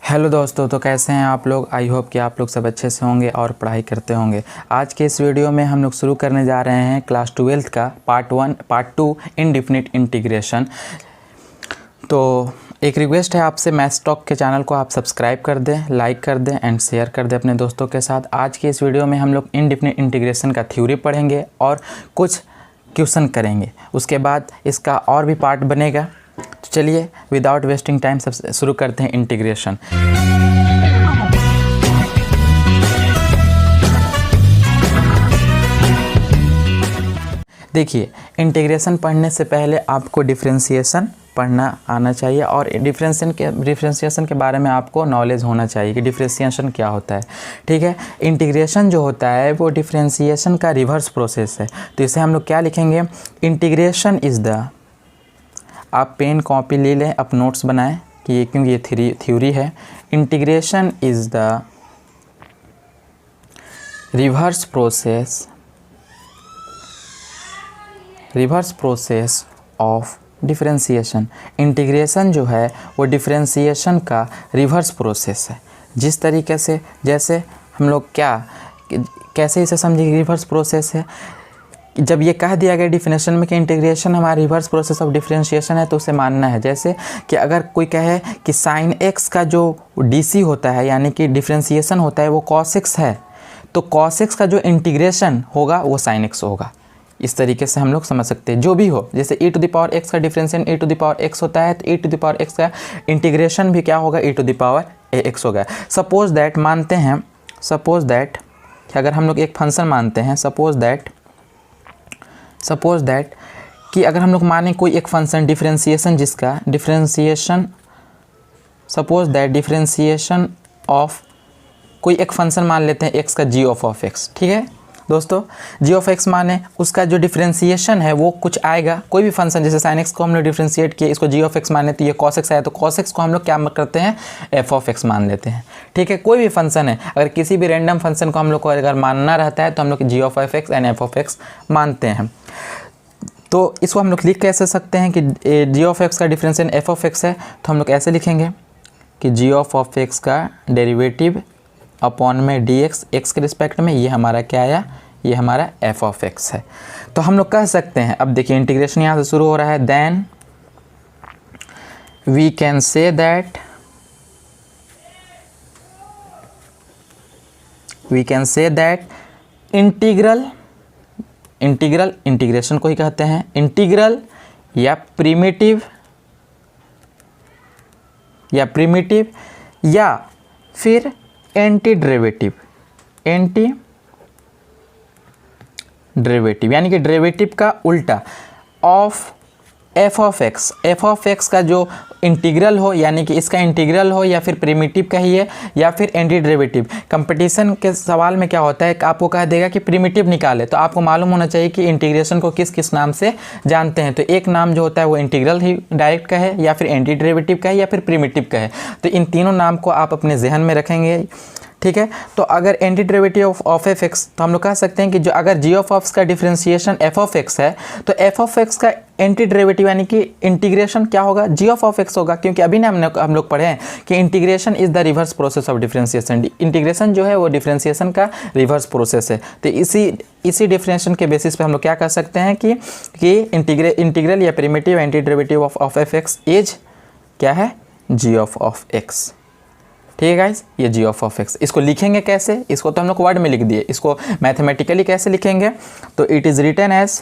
Hello दोस्तों, तो कैसे हैं आप लोग। आई होप कि आप लोग सब अच्छे से होंगे और पढ़ाई करते होंगे। आज के इस वीडियो में हम लोग शुरू करने जा रहे हैं क्लास 12th का पार्ट 2 इंडेफिनिट इंटीग्रेशन। तो एक रिक्वेस्ट है आपसे, मैथ्स टॉक के चैनल को आप सब्सक्राइब कर दें, लाइक कर दें एंड शेयर कर दें अपने दोस्तों के साथ। आज के इस वीडियो में हम लोग इंडेफिनिट इंटीग्रेशन का थ्योरी पढ़ेंगे और कुछ क्वेश्चन करेंगे। उसके बाद इसका और भी पार्ट बनेगा। तो चलिए विदाउट वेस्टिंग टाइम सबसे शुरू करते हैं इंटीग्रेशन। देखिए, इंटीग्रेशन पढ़ने से पहले आपको डिफरेंशिएशन पढ़ना आना चाहिए और डिफरेंशिएशन के बारे में आपको नॉलेज होना चाहिए कि डिफरेंशिएशन क्या होता है। ठीक है, इंटीग्रेशन जो होता है वो डिफरेंशिएशन का रिवर्स प्रोसेस है। तो इसे हम लोग क्या लिखेंगे, इंटीग्रेशन इज़ द, आप पेन कॉपी ले लें, आप नोट्स बनाएं कि ये क्योंकि ये थ्योरी है। Integration is the reverse process of differentiation. Integration जो है वो डिफरेंशिएशन का रिवर्स प्रोसेस है। जिस तरीके से, जैसे हम लोग कैसे इसे समझेंगे, रिवर्स प्रोसेस है। जब ये कह दिया गया डिफिनेशन में कि इंटीग्रेशन हमारा रिवर्स प्रोसेस ऑफ डिफरेंशिएशन है, तो उसे मानना है। जैसे कि अगर कोई कहे कि साइन एक्स का जो डीसी होता है यानी कि डिफरेंशिएशन होता है वो कॉस एक्स है, तो कॉस एक्स का जो इंटीग्रेशन होगा वो साइन एक्स होगा। इस तरीके से हम लोग समझ सकते हैं। जो भी हो, जैसे e to the power x का differentiation e to the power x होता है, तो e to the power x का इंटीग्रेशन भी क्या होगा, e to the power x होगा। सपोज दैट मानते हैं, सपोज दैट कि अगर हम लोग एक फंक्शन मानते हैं, सपोज दैट कि अगर हम लोग माने कोई एक फंक्शन डिफरेंशिएशन, जिसका differentiation, suppose that differentiation of कोई एक फंक्शन मान लेते हैं x का g ऑफ x। ठीक है दोस्तों, g ऑफ x माने उसका जो डिफरेंशिएशन है वो कुछ आएगा। कोई भी फंक्शन, जैसे sin x को हम लोग डिफरेंशिएट किए, इसको g ऑफ x माने तो ये cos x आया, तो cos x को हम लोग क्या करते हैं, f ऑफ x मान लेते हैं। ठीक है, कोई भी फंक्शन है, अगर किसी भी रैंडम फंक्शन को हम लोग को अगर मानना रहता है तो हम लोग g of x and f of x मानते हैं। तो इसको हम लोग लिख कैसे सकते हैं कि g ऑफ x का डिफरेंशिएशन f ऑफ x है, तो हम लोग ऐसे लिखेंगे कि g ऑफ x का डेरिवेटिव अपॉन में dx, x के रिस्पेक्ट में, ये हमारा क्या आया, ये हमारा f ऑफ x है। तो हम लोग कह सकते हैं, अब देखिए इंटीग्रेशन यहाँ से शुरू हो रहा है, then we can say that integration को ही कहते हैं इंटीग्रल या प्रिमिटिव या फिर एंटी डेरिवेटिव यानी कि डेरिवेटिव का उल्टा ऑफ f ऑफ x का जो इंटीग्रल हो, यानी कि इसका इंटीग्रल हो या फिर प्रिमिटिव कहिए या फिर एंटी डेरिवेटिव। कंपटीशन के सवाल में क्या होता है कि आपको कह देगा कि प्रिमिटिव निकाले, तो आपको मालूम होना चाहिए कि इंटीग्रेशन को किस किस नाम से जानते हैं। तो एक नाम जो होता है वो इंटीग्रल ही डायरेक्ट का है, या फिर एंटी डेरिवेटिव का है, या फिर प्रिमिटिव का है। तो इन तीनों नाम को आप अपने जहन में रखेंगे। ठीक है, तो अगर anti derivative of F x, तो हम लोग कह सकते हैं कि जो अगर जी ऑफ एक्स का डिफरेंशिएशन एफ ऑफ एक्स है, तो एफ ऑफ एक्स का एंटी डेरिवेटिव यानी कि इंटीग्रेशन क्या होगा, जी ऑफ एक्स होगा। क्योंकि अभी ना हम लोग पढ़े हैं कि integration is the reverse process of differentiation. Integration जो है वो डिफरेंशिएशन का रिवर्स प्रोसेस है। तो इसी डिफरेंशिएशन के बेसिस पे हम लोग क्या कर सकते हैं कि इंटीग्रल या primitive anti derivative of F x is क्या है, जी ऑफ एक्स। ठीक है गाइस, ये जी ऑफ एक्स। इसको लिखेंगे कैसे, इसको तो हम लोग वर्ड में लिख दिए, इसको मैथमेटिकली कैसे लिखेंगे, तो इट इज़ रिटन एज,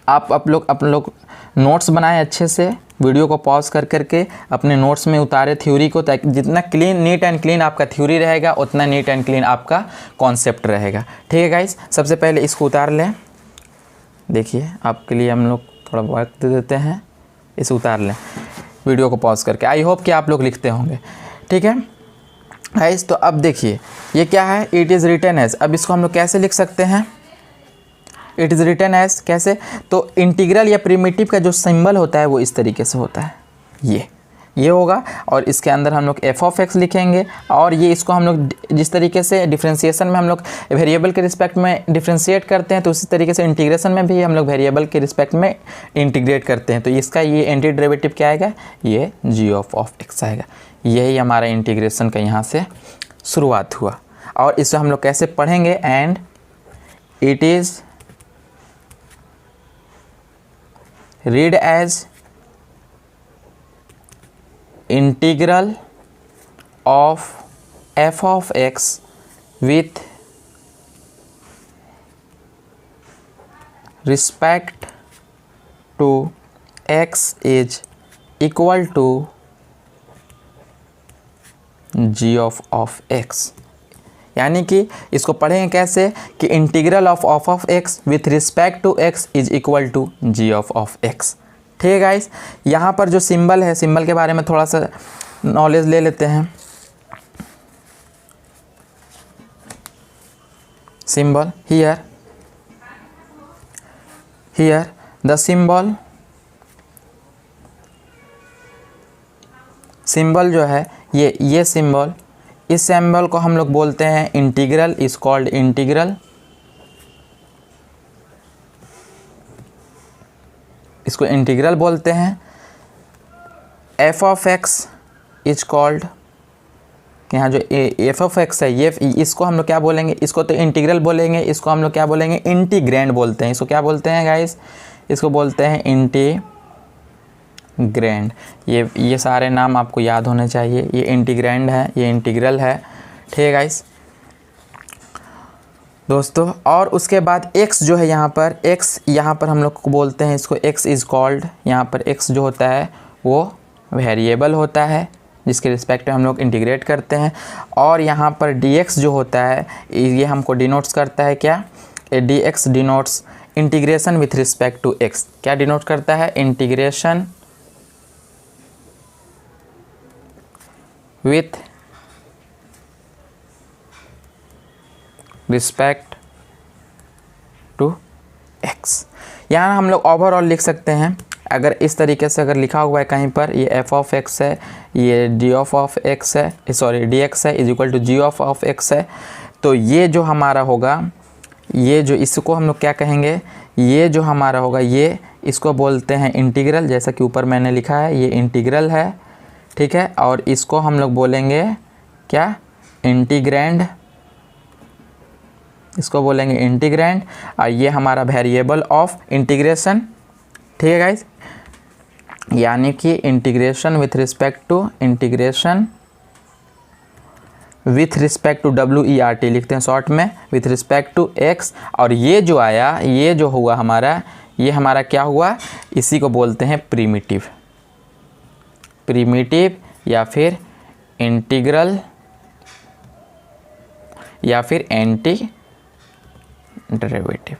आप लोग नोट्स बनाएं अच्छे से, वीडियो को पॉज करके अपने नोट्स में उतारे थ्योरी को, ताकि जितना नीट एंड क्लीन आपका थ्योरी रहेगा उतना नीट एंड क्लीन आपका कॉन्सेप्ट रहेगा। ठीक है गाइस, सबसे पहले इसको उतार लें। देखिए, आपके लिए हम लोग थोड़ा वक्त दे देते हैं, इसे उतार लें वीडियो को पॉज करके। आई होप कि आप लोग लिखते होंगे। ठीक है गाइस, तो अब देखिए ये क्या है, इट इज़ रिटन एज। अब इसको हम लोग कैसे लिख सकते हैं, इट इज़ रिटन एज कैसे, तो इंटीग्रल या प्रिमिटिव का जो सिंबल होता है वो इस तरीके से होता है, ये ये होगा, और इसके अंदर हम लोग एफ ऑफ एक्स लिखेंगे, और ये इसको हम लोग जिस तरीके से डिफ्रेंसिएशन में हम लोग वेरिएबल के रिस्पेक्ट में डिफ्रेंशिएट करते हैं, तो उसी तरीके से इंटीग्रेशन में भी हम लोग वेरिएबल के रिस्पेक्ट में इंटीग्रेट करते हैं। तो इसका ये एंटी डेरिवेटिव क्या आएगा, ये जी ऑफ एक्स आएगा। यही हमारा इंटीग्रेशन का यहाँ से शुरुआत हुआ, और इसे हम लोग कैसे पढ़ेंगे, and it is read as integral of f of x with respect to x is equal to g of x. यानी कि इसको पढ़ेंगे कैसे कि integral of x with respect to x is equal to g of x. ठीक है guys, यहाँ पर जो सिंबल है, सिंबल के बारे में थोड़ा सा नॉलेज ले लेते हैं। सिंबल हियर द सिंबल जो है ये सिंबल, इस सिंबल को हम लोग बोलते हैं इंटीग्रल, इज कॉल्ड इंटीग्रल। इसको इंटीग्रल बोलते हैं। F of x is called, यहाँ जो एफ ऑफ एक्स है ये, इसको हम लोग क्या बोलेंगे, इसको तो इंटीग्रल बोलेंगे, इसको हम लोग क्या बोलेंगे, इंटीग्रैंड बोलते हैं। इसको क्या बोलते हैं गाइस, इसको बोलते हैं इंटीग्रैंड। ये सारे नाम आपको याद होने चाहिए। ये इंटीग्रैंड है, ये इंटीग्रल है। ठीक है गाइस दोस्तों, और उसके बाद x जो है यहाँ पर, x यहाँ पर हम लोग को बोलते हैं, इसको x इज़ कॉल्ड, यहाँ पर x जो होता है वो वेरिएबल होता है जिसके रिस्पेक्ट में हम लोग इंटीग्रेट करते हैं। और यहाँ पर dx जो होता है ये हमको डिनोट्स करता है क्या, dx denotes integration with respect to x। क्या डिनोट करता है, integration with respect to x. यहाँ हम लोग ओवरऑल लिख सकते हैं, अगर इस तरीके से अगर लिखा हुआ है कहीं पर, ये एफ ऑफ एक्स है, ये डी ऑफ एक्स है, सॉरी डी एक्स है, is equal to g of x है। तो ये जो हमारा होगा, ये जो इसको हम लोग क्या कहेंगे, ये जो हमारा होगा ये इसको बोलते हैं इंटीग्रल, जैसा कि ऊपर मैंने लिखा है ये इंटीग्रल है। ठीक है, और इसको हम लोग बोलेंगे क्या, इंटीग्रैंड, इसको बोलेंगे इंटीग्रैंड, और ये हमारा वेरिएबल ऑफ इंटीग्रेशन। ठीक है गाइस, यानी कि integration with respect to, integration with respect to WERT लिखते हैं शॉर्ट में, विथ रिस्पेक्ट टू एक्स। और ये जो आया, ये जो हुआ हमारा, ये हमारा क्या हुआ, इसी को बोलते हैं प्रीमिटिव, या फिर इंटीग्रल, या फिर एंटी डेरिवेटिव।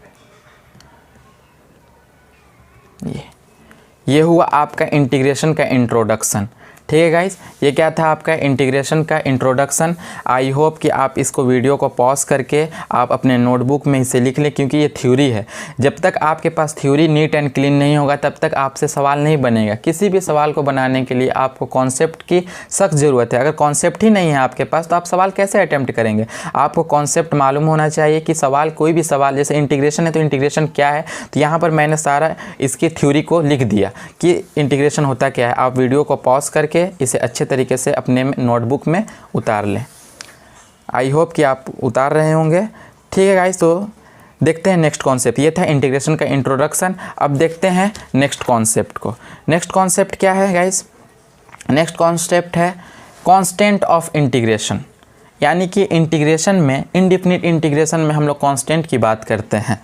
ये हुआ आपका इंटीग्रेशन का इंट्रोडक्शन। ठीक है गाइस, ये क्या था आपका इंटीग्रेशन का इंट्रोडक्शन। आई होप कि आप इसको वीडियो को पॉज करके आप अपने नोटबुक में इसे लिख लें, क्योंकि ये थ्योरी है। जब तक आपके पास थ्योरी नीट एंड क्लीन नहीं होगा तब तक आपसे सवाल नहीं बनेगा। किसी भी सवाल को बनाने के लिए आपको कॉन्सेप्ट की सख्त ज़रूरत है। अगर कॉन्सेप्ट ही नहीं है आपके पास तो आप सवाल कैसे अटैम्प्ट करेंगे। आपको कॉन्सेप्ट मालूम होना चाहिए कि सवाल, कोई भी सवाल, जैसे इंटीग्रेशन है तो इंटीग्रेशन क्या है, तो यहाँ पर मैंने सारा इसकी थ्योरी को लिख दिया कि इंटीग्रेशन होता क्या है। आप वीडियो को पॉज करके इसे अच्छे तरीके से अपने नोटबुक में उतार लें। आई होप कि आप उतार रहे होंगे। ठीक है गाइस, तो देखते हैं नेक्स्ट कॉन्सेप्ट। ये था इंटीग्रेशन का इंट्रोडक्शन। अब देखते हैं नेक्स्ट कॉन्सेप्ट को। नेक्स्ट कॉन्सेप्ट क्या है गाइस, नेक्स्ट कॉन्सेप्ट है कांस्टेंट ऑफ इंटीग्रेशन। यानी कि इंटीग्रेशन में, इनडिफिनिट इंटीग्रेशन में हम लोग कांस्टेंट की बात करते हैं,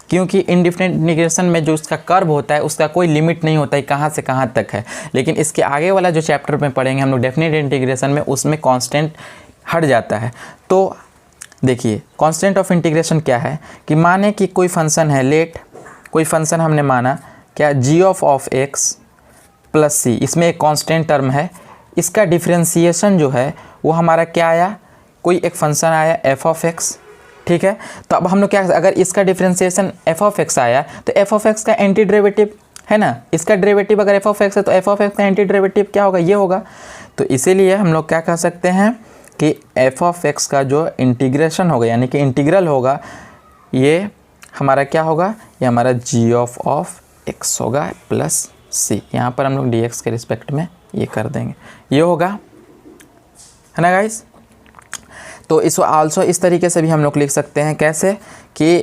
क्योंकि इंडिफिनिट इंटीग्रेशन में जो उसका कर्व होता है उसका कोई लिमिट नहीं होता है कहाँ से कहाँ तक है। लेकिन इसके आगे वाला जो चैप्टर में पढ़ेंगे हम लोग डेफिनेट इंटीग्रेशन में, उसमें कांस्टेंट हट जाता है। तो देखिए कांस्टेंट ऑफ इंटीग्रेशन क्या है कि माने कि कोई फंक्शन है, लेट कोई फंक्शन हमने माना क्या, जी ऑफ एक्स प्लस सी, इसमें एक कांस्टेंट टर्म है। इसका डिफ्रेंसिएशन जो है वो हमारा क्या आया, कोई एक फंक्शन आया एफ ऑफ एक्स। ठीक है, तो अब हम लोग क्या, अगर इसका डिफ्रेंसिएशन एफ ऑफ एक्स आया तो एफ ऑफ एक्स का एंटी डेरिवेटिव है ना। इसका डेरिवेटिव अगर एफ ऑफ एक्स है तो एफ ऑफ एक्स का एंटी डेरिवेटिव क्या होगा, ये होगा। तो इसीलिए हम लोग क्या कह सकते हैं कि एफ ऑफ एक्स का जो इंटीग्रेशन होगा यानी कि इंटीग्रल होगा, ये हमारा क्या होगा, ये हमारा जी ऑफ एक्स होगा प्लस सी। यहाँ पर हम लोग डी एक्स के रिस्पेक्ट में ये कर देंगे, ये होगा, है ना गाइस। तो इसको आल्सो इस तरीके से भी हम लोग लिख सकते हैं, कैसे कि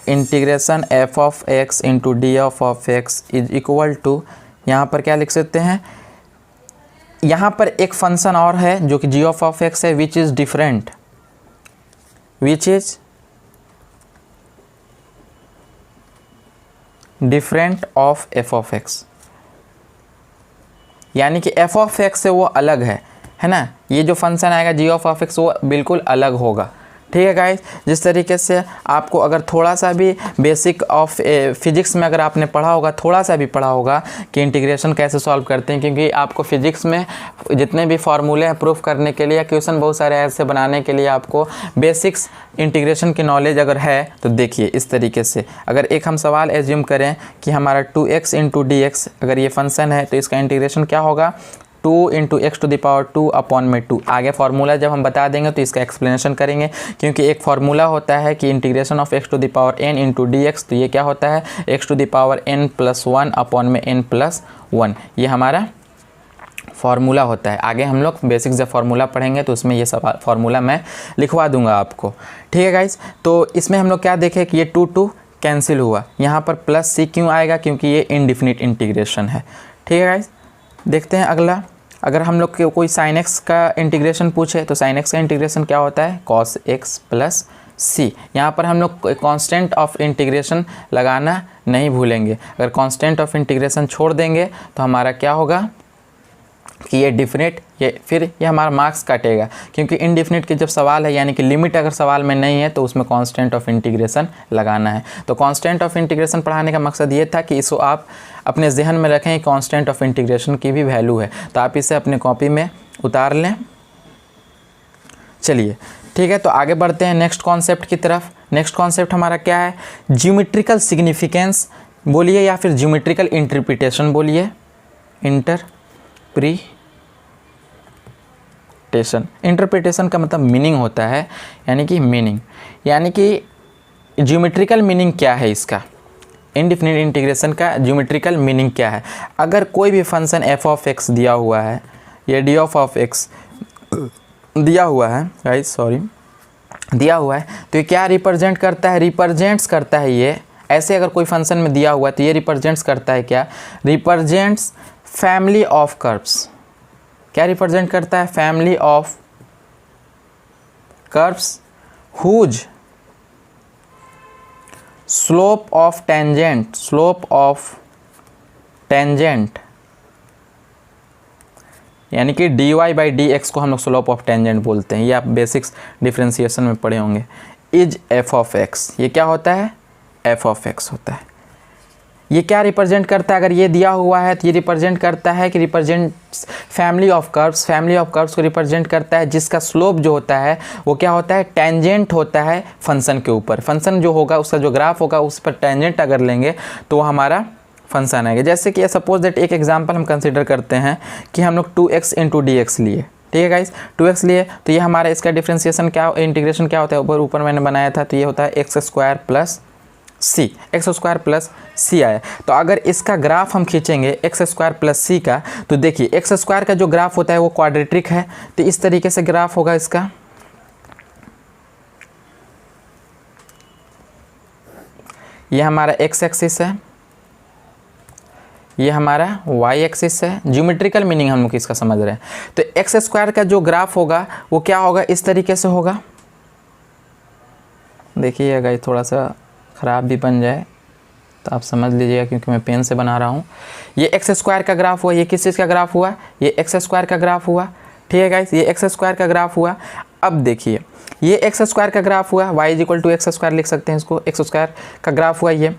integration f of x into d of x is equal to, यहाँ पर क्या लिख सकते हैं, यहाँ पर एक फंक्शन और है जो कि जी ऑफ एक्स है, which is different, which is different of f of x, यानी कि एफ ऑफ एक्स से वो अलग है ना। ये जो फंक्शन आएगा जी ऑफ एक्स वो बिल्कुल अलग होगा, ठीक है गाइस। जिस तरीके से आपको अगर थोड़ा सा भी बेसिक ऑफ फिजिक्स में अगर आपने पढ़ा होगा, थोड़ा सा भी पढ़ा होगा कि इंटीग्रेशन कैसे सॉल्व करते हैं, क्योंकि आपको फिजिक्स में जितने भी फार्मूले हैं प्रूफ करने के लिए, क्वेश्चन बहुत सारे ऐसे बनाने के लिए आपको बेसिक्स इंटीग्रेशन की नॉलेज अगर है तो देखिए इस तरीके से। अगर एक हम सवाल एज्यूम करें कि हमारा 2x इंटू डी एक्स अगर ये फंक्शन है तो इसका इंटीग्रेशन क्या होगा, 2 into x to the power 2 upon में 2। आगे फार्मूला जब हम बता देंगे तो इसका एक्सप्लेनेशन करेंगे, क्योंकि एक फार्मूला होता है कि integration of x to the power n into d x, तो ये क्या होता है x to the power n plus 1 upon में n प्लस 1, ये हमारा फार्मूला होता है। आगे हम लोग बेसिक जब फार्मूला पढ़ेंगे तो उसमें ये सब फार्मूला मैं लिखवा दूंगा आपको, ठीक है गाइस। तो इसमें हम लोग क्या देखें कि ये 2 कैंसिल हुआ, यहाँ पर प्लस सी क्यों आएगा, क्योंकि ये इनडिफिनिट इंटीग्रेशन है, ठीक है गाइस। देखते हैं अगला, अगर हम लोग के कोई साइन एक्स का इंटीग्रेशन पूछे तो साइन एक्स का इंटीग्रेशन क्या होता है, कॉस एक्स प्लस सी। यहाँ पर हम लोग कांस्टेंट ऑफ इंटीग्रेशन लगाना नहीं भूलेंगे, अगर कांस्टेंट ऑफ इंटीग्रेशन छोड़ देंगे तो हमारा क्या होगा कि ये डिफिनिट, ये फिर ये हमारा मार्क्स काटेगा, क्योंकि इनडिफिनिट की जब सवाल है यानी कि लिमिट अगर सवाल में नहीं है तो उसमें कांस्टेंट ऑफ इंटीग्रेशन लगाना है। तो कांस्टेंट ऑफ इंटीग्रेशन पढ़ाने का मकसद ये था कि इसको आप अपने जहन में रखें, कांस्टेंट ऑफ इंटीग्रेशन की भी वैल्यू है, तो आप इसे अपने कॉपी में उतार लें। चलिए ठीक है, तो आगे बढ़ते हैं नेक्स्ट कॉन्सेप्ट की तरफ। नेक्स्ट कॉन्सेप्ट हमारा क्या है, ज्योमेट्रिकल सिग्निफिकेंस बोलिए या फिर ज्योमेट्रिकल इंटरप्रिटेशन बोलिए, इंटरप्रिटेशन का मतलब मीनिंग होता है, यानी कि मीनिंग, यानी कि ज्योमेट्रिकल मीनिंग क्या है इसका, इनडिफिनिट इंटीग्रेशन का ज्योमेट्रिकल मीनिंग क्या है। अगर कोई भी फंक्शन एफ ऑफ एक्स दिया हुआ है या डी ऑफ एक्स दिया हुआ है गाइस, सॉरी दिया हुआ है, तो ये क्या रिप्रेजेंट करता है, रिप्रेजेंट्स करता है ये, ऐसे अगर कोई फंक्शन में दिया हुआ है तो ये रिप्रेजेंट्स करता है क्या, रिप्रेजेंट्स फैमिली ऑफ कर्व्स। क्या रिप्रेजेंट करता है, family of curves whose slope of tangent यानी कि dy बाई डी एक्स को हम लोग स्लोप ऑफ टेंजेंट बोलते हैं, ये आप बेसिक्स डिफ्रेंसिएशन में पढ़े होंगे। इज एफ ऑफ एक्स, ये क्या होता है, एफ ऑफ एक्स होता है। ये क्या रिप्रेजेंट करता है, अगर ये दिया हुआ है तो ये रिप्रेजेंट करता है कि represents family of curves, family of curves को रिप्रेजेंट करता है जिसका स्लोप जो होता है वो क्या होता है, टेंजेंट होता है फंक्शन के ऊपर। फंक्शन जो होगा उसका जो ग्राफ होगा उस पर टेंजेंट अगर लेंगे तो वो हमारा फंक्शन आएगा। जैसे कि सपोज दैट एक एग्जांपल हम कंसिडर करते हैं कि हम लोग 2x इंटू डी एक्स लिए, ठीक है गाइस, 2x लिए, तो ये हमारा इसका डिफ्रेंसिएशन क्या, इंटीग्रेशन क्या होता है, ऊपर मैंने बनाया था, तो ये होता है एक्स स्क्वायर प्लस सी, एक्स स्क्वायर प्लस सी आया। तो अगर इसका ग्राफ हम खींचेंगे एक्स स्क्वायर प्लस सी का, तो देखिए एक्स स्क्वायर का जो ग्राफ होता है वो क्वाड्रेटिक है, तो इस तरीके से ग्राफ होगा इसका। ये हमारा एक्स एक्सिस है, ये हमारा वाई एक्सिस है। ज्योमेट्रिकल मीनिंग हम लोग इसका समझ रहे हैं। तो एक्स स्क्वायर का जो ग्राफ होगा वो क्या होगा, इस तरीके से होगा। देखिए गाइस, थोड़ा सा ख़राब भी बन जाए तो आप समझ लीजिएगा, क्योंकि मैं पेन से बना रहा हूँ। ये एक्स स्क्वायर का ग्राफ हुआ, ये किस चीज़ का ग्राफ हुआ, ये एक्स स्क्वायर का ग्राफ हुआ, ठीक है गाइस, ये एक्स स्क्वायर का ग्राफ हुआ। अब देखिए ये एक्स स्क्वायर का ग्राफ हुआ, y equal to x square लिख सकते हैं इसको, एक्स स्क्वायर का ग्राफ हुआ ये,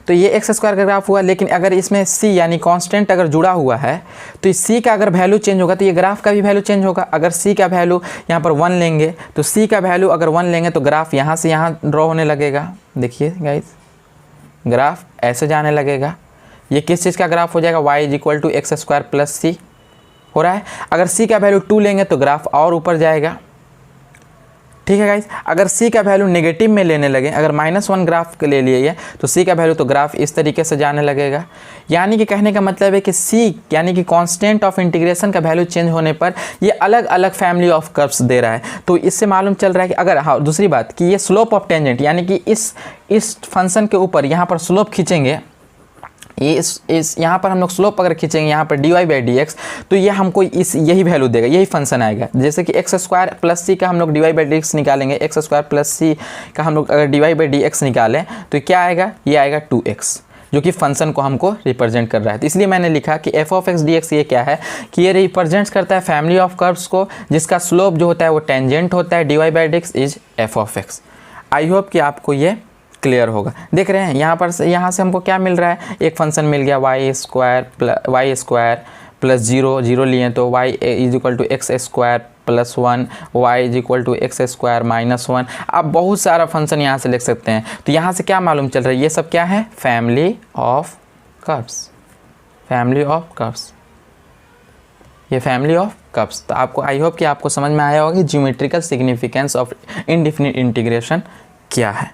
तो ये एक्स स्क्वायर का ग्राफ हुआ। लेकिन अगर इसमें c यानी कांस्टेंट अगर जुड़ा हुआ है तो इस c का अगर वैल्यू चेंज होगा तो ये ग्राफ का भी वैल्यू चेंज होगा। अगर c का वैल्यू यहाँ पर 1 लेंगे तो c का वैल्यू अगर 1 लेंगे तो ग्राफ यहाँ से यहाँ ड्रॉ होने लगेगा। देखिए गाइस, ग्राफ ऐसे जाने लगेगा, ये किस चीज़ का ग्राफ हो जाएगा, y is equal to x square plus c हो रहा है। अगर c का वैल्यू 2 लेंगे तो ग्राफ और ऊपर जाएगा, ठीक है गाइस। अगर c का वैल्यू नेगेटिव में लेने लगे, अगर -1 ग्राफ ले लिए तो c का वैल्यू तो ग्राफ इस तरीके से जाने लगेगा। यानी कि कहने का मतलब है कि c यानी कि कांस्टेंट ऑफ इंटीग्रेशन का वैल्यू चेंज होने पर ये अलग अलग फैमिली ऑफ कर्व्स दे रहा है। तो इससे मालूम चल रहा है कि अगर, हाँ दूसरी बात कि ये स्लोप ऑफ टेंजेंट यानी कि इस फंक्शन के ऊपर यहाँ पर स्लोप खींचेंगे, ये इस यहाँ पर हम लोग स्लोप अगर खींचेंगे यहाँ पर dy/dx तो ये हमको यही वैल्यू देगा, यही फंक्शन आएगा। जैसे कि एक्स स्क्वायर प्लस सी का हम लोग dy/dx निकालेंगे, एक्स स्क्वायर प्लस सी का हम लोग अगर dy/dx निकालें तो क्या आएगा, ये आएगा 2x, जो कि फंक्शन को हमको रिप्रेजेंट कर रहा है। तो इसलिए मैंने लिखा कि f(x)dx ये क्या है कि ये रिप्रेजेंट्स करता है फैमिली ऑफ कर्व्स को जिसका स्लोप जो होता है वो टेंजेंट होता है, dy/dx is f(x). I hope कि आपको ये क्लियर होगा। देख रहे हैं यहाँ से हमको क्या मिल रहा है, एक फंक्शन मिल गया y स्क्वायर प्लस 0 लिए तो y is equal to x square plus 1, y is equal to x square minus 1। आप बहुत सारा फंक्शन यहाँ से लिख सकते हैं। तो यहाँ से क्या मालूम चल रहा है, ये सब क्या है, फैमिली ऑफ कर्व्स, ये फैमिली ऑफ कर्व्स। तो आपको आई होप कि आपको समझ में आया होगा कि geometrical significance of indefinite integration क्या है।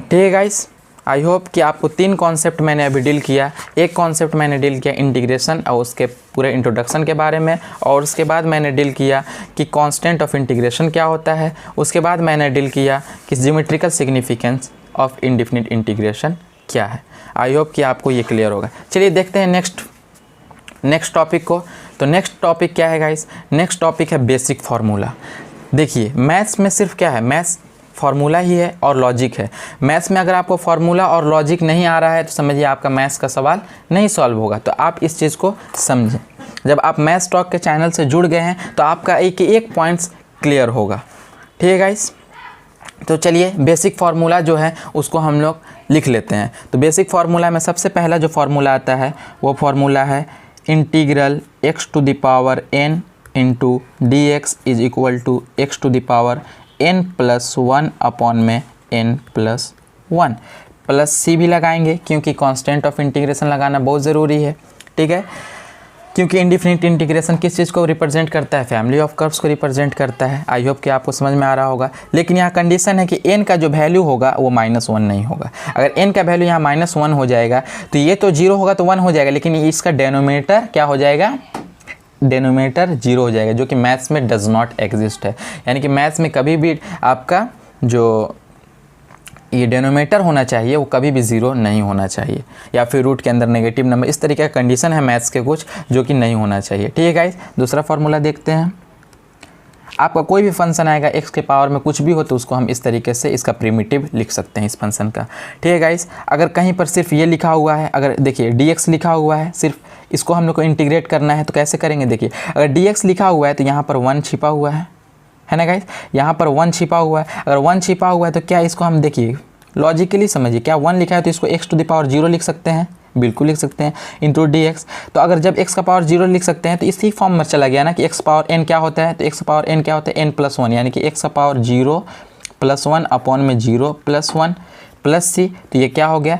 ठीक है गाइस, आई होप कि आपको 3 कॉन्सेप्ट मैंने अभी डील किया। एक कॉन्सेप्ट मैंने डील किया इंटीग्रेशन और उसके पूरे इंट्रोडक्शन के बारे में, और उसके बाद मैंने डील किया कि कांस्टेंट ऑफ इंटीग्रेशन क्या होता है, उसके बाद मैंने डील किया कि geometrical significance of indefinite integration क्या है। आई होप कि आपको ये क्लियर होगा। चलिए देखते हैं नेक्स्ट टॉपिक को। तो नेक्स्ट टॉपिक क्या है गाइस, नेक्स्ट टॉपिक है बेसिक फार्मूला। देखिए मैथ्स में सिर्फ क्या है, मैथ्स फार्मूला ही है और लॉजिक है। मैथ्स में अगर आपको फार्मूला और लॉजिक नहीं आ रहा है तो समझिए आपका मैथ्स का सवाल नहीं सॉल्व होगा। तो आप इस चीज़ को समझें। जब आप मैथ्स टॉक के चैनल से जुड़ गए हैं तो आपका एक पॉइंट्स क्लियर होगा। ठीक है गाइस, तो चलिए बेसिक फार्मूला जो है उसको हम लोग लिख लेते हैं। तो बेसिक फार्मूला में सबसे पहला जो फार्मूला आता है वो फार्मूला है integral x⁴n into dx is equal to x⁴n+1 upon में n+1 प्लस सी भी लगाएंगे क्योंकि कांस्टेंट ऑफ इंटीग्रेशन लगाना बहुत ज़रूरी है। ठीक है, क्योंकि इंडेफिनिट इंटीग्रेशन किस चीज़ को रिप्रेजेंट करता है, फैमिली ऑफ कर्व्स को रिप्रेजेंट करता है। आई होप कि आपको समझ में आ रहा होगा। लेकिन यहाँ कंडीशन है कि n का जो वैल्यू होगा वो -1 नहीं होगा। अगर n का वैल्यू यहाँ -1 हो जाएगा तो ये तो 0 होगा तो 1 हो जाएगा, लेकिन इसका डेनोमिनेटर क्या हो जाएगा, डेनोमिनेटर 0 हो जाएगा, जो कि मैथ्स में डज नॉट एग्जिस्ट है। यानी कि मैथ्स में कभी भी आपका जो ये डेनोमिनेटर होना चाहिए वो कभी भी 0 नहीं होना चाहिए, या फिर रूट के अंदर नेगेटिव नंबर, इस तरीके का कंडीशन है मैथ्स के कुछ जो कि नहीं होना चाहिए। ठीक है गाइस, दूसरा फार्मूला देखते हैं। आपका कोई भी फंक्शन आएगा x के पावर में कुछ भी हो तो उसको हम इस तरीके से इसका प्रिमिटिव लिख सकते हैं इस फंक्शन का। ठीक है गाइस, अगर कहीं पर सिर्फ ये लिखा हुआ है, अगर देखिए dx लिखा हुआ है, सिर्फ इसको हम लोग को इंटीग्रेट करना है तो कैसे करेंगे। देखिए अगर dx लिखा हुआ है तो यहाँ पर 1 छिपा हुआ है ना गाइस, यहाँ पर 1 छिपा हुआ है। अगर 1 छिपा हुआ है तो क्या इसको हम देखिए लॉजिकली समझिए, क्या 1 लिखा है तो इसको x⁴ लिख सकते हैं, बिल्कुल लिख सकते हैं, इंटू dx। तो अगर जब x का पावर 0 लिख सकते हैं तो इसी फॉर्म में चला गया ना कि x पावर n क्या होता है, तो x पावर n क्या होता है, n+1, यानी कि x का पावर 0+1 अपॉन में 0+1 प्लस c। तो ये क्या हो गया,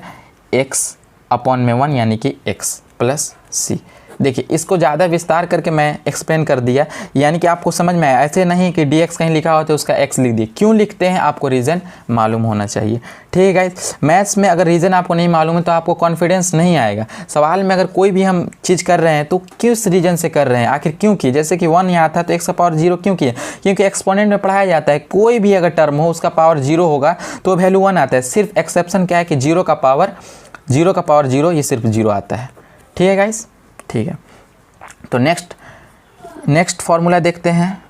x अपॉन में 1 यानी कि x प्लस c। देखिए इसको ज़्यादा विस्तार करके मैं एक्सप्लेन कर दिया, यानी कि आपको समझ में आया। ऐसे नहीं कि dx कहीं लिखा हो तो उसका x लिख दिए। क्यों लिखते हैं आपको रीज़न मालूम होना चाहिए। ठीक है गाइस, मैथ्स में अगर रीज़न आपको नहीं मालूम है तो आपको कॉन्फिडेंस नहीं आएगा। सवाल में अगर कोई भी हम चीज़ कर रहे हैं तो किस रीजन से कर रहे हैं, आखिर क्यों किए। जैसे कि 1 यहाँ था तो x⁴ क्यों किए, क्योंकि एक्सपोनेंट में पढ़ाया जाता है कोई भी अगर टर्म हो उसका पावर 0 होगा तो वैल्यू 1 आता है। सिर्फ एक्सेप्शन क्या है कि 0 का पावर 0 ये सिर्फ 0 आता है। ठीक है गाइस, ठीक है। तो नेक्स्ट फार्मूला देखते हैं।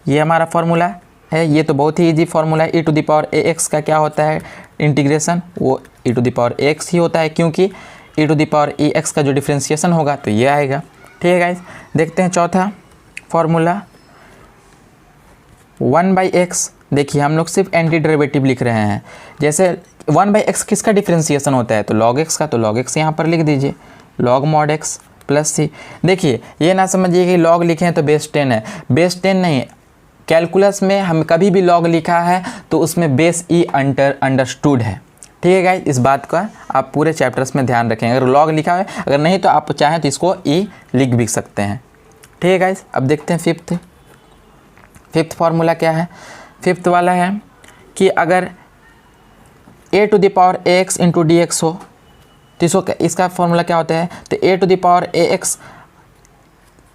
ये हमारा फार्मूला है, ये तो बहुत ही इजी फार्मूला है। e⁴ax का क्या होता है इंटीग्रेशन, वो e⁴ax ही होता है, क्योंकि e⁴ax का जो डिफ्रेंशिएशन होगा तो ये आएगा। ठीक है गाइस, देखते हैं चौथा फार्मूला 1/x। देखिए हम लोग सिर्फ एंटी डेरिवेटिव लिख रहे हैं। जैसे 1/x किसका डिफ्रेंशिएशन होता है, तो log x का, तो log x यहाँ पर लिख दीजिए, log mod x प्लस सी। देखिए ये ना समझिए कि log लिखे हैं तो बेस 10 है, बेस 10 नहीं। कैलकुलस में हम कभी भी log लिखा है तो उसमें बेस ई अंडरस्टूड है। ठीक है गाइस, इस बात का आप पूरे चैप्टर्स में ध्यान रखें। अगर लॉग लिखा है, अगर नहीं तो आप चाहें तो इसको ई लिख भी सकते हैं। ठीक है गाइस, अब देखते हैं फिफ्थ फार्मूला क्या है। फिफ्थ वाला है कि अगर a to the power ax into d x हो तो इसका फॉर्मूला क्या होता है, तो a to the power ax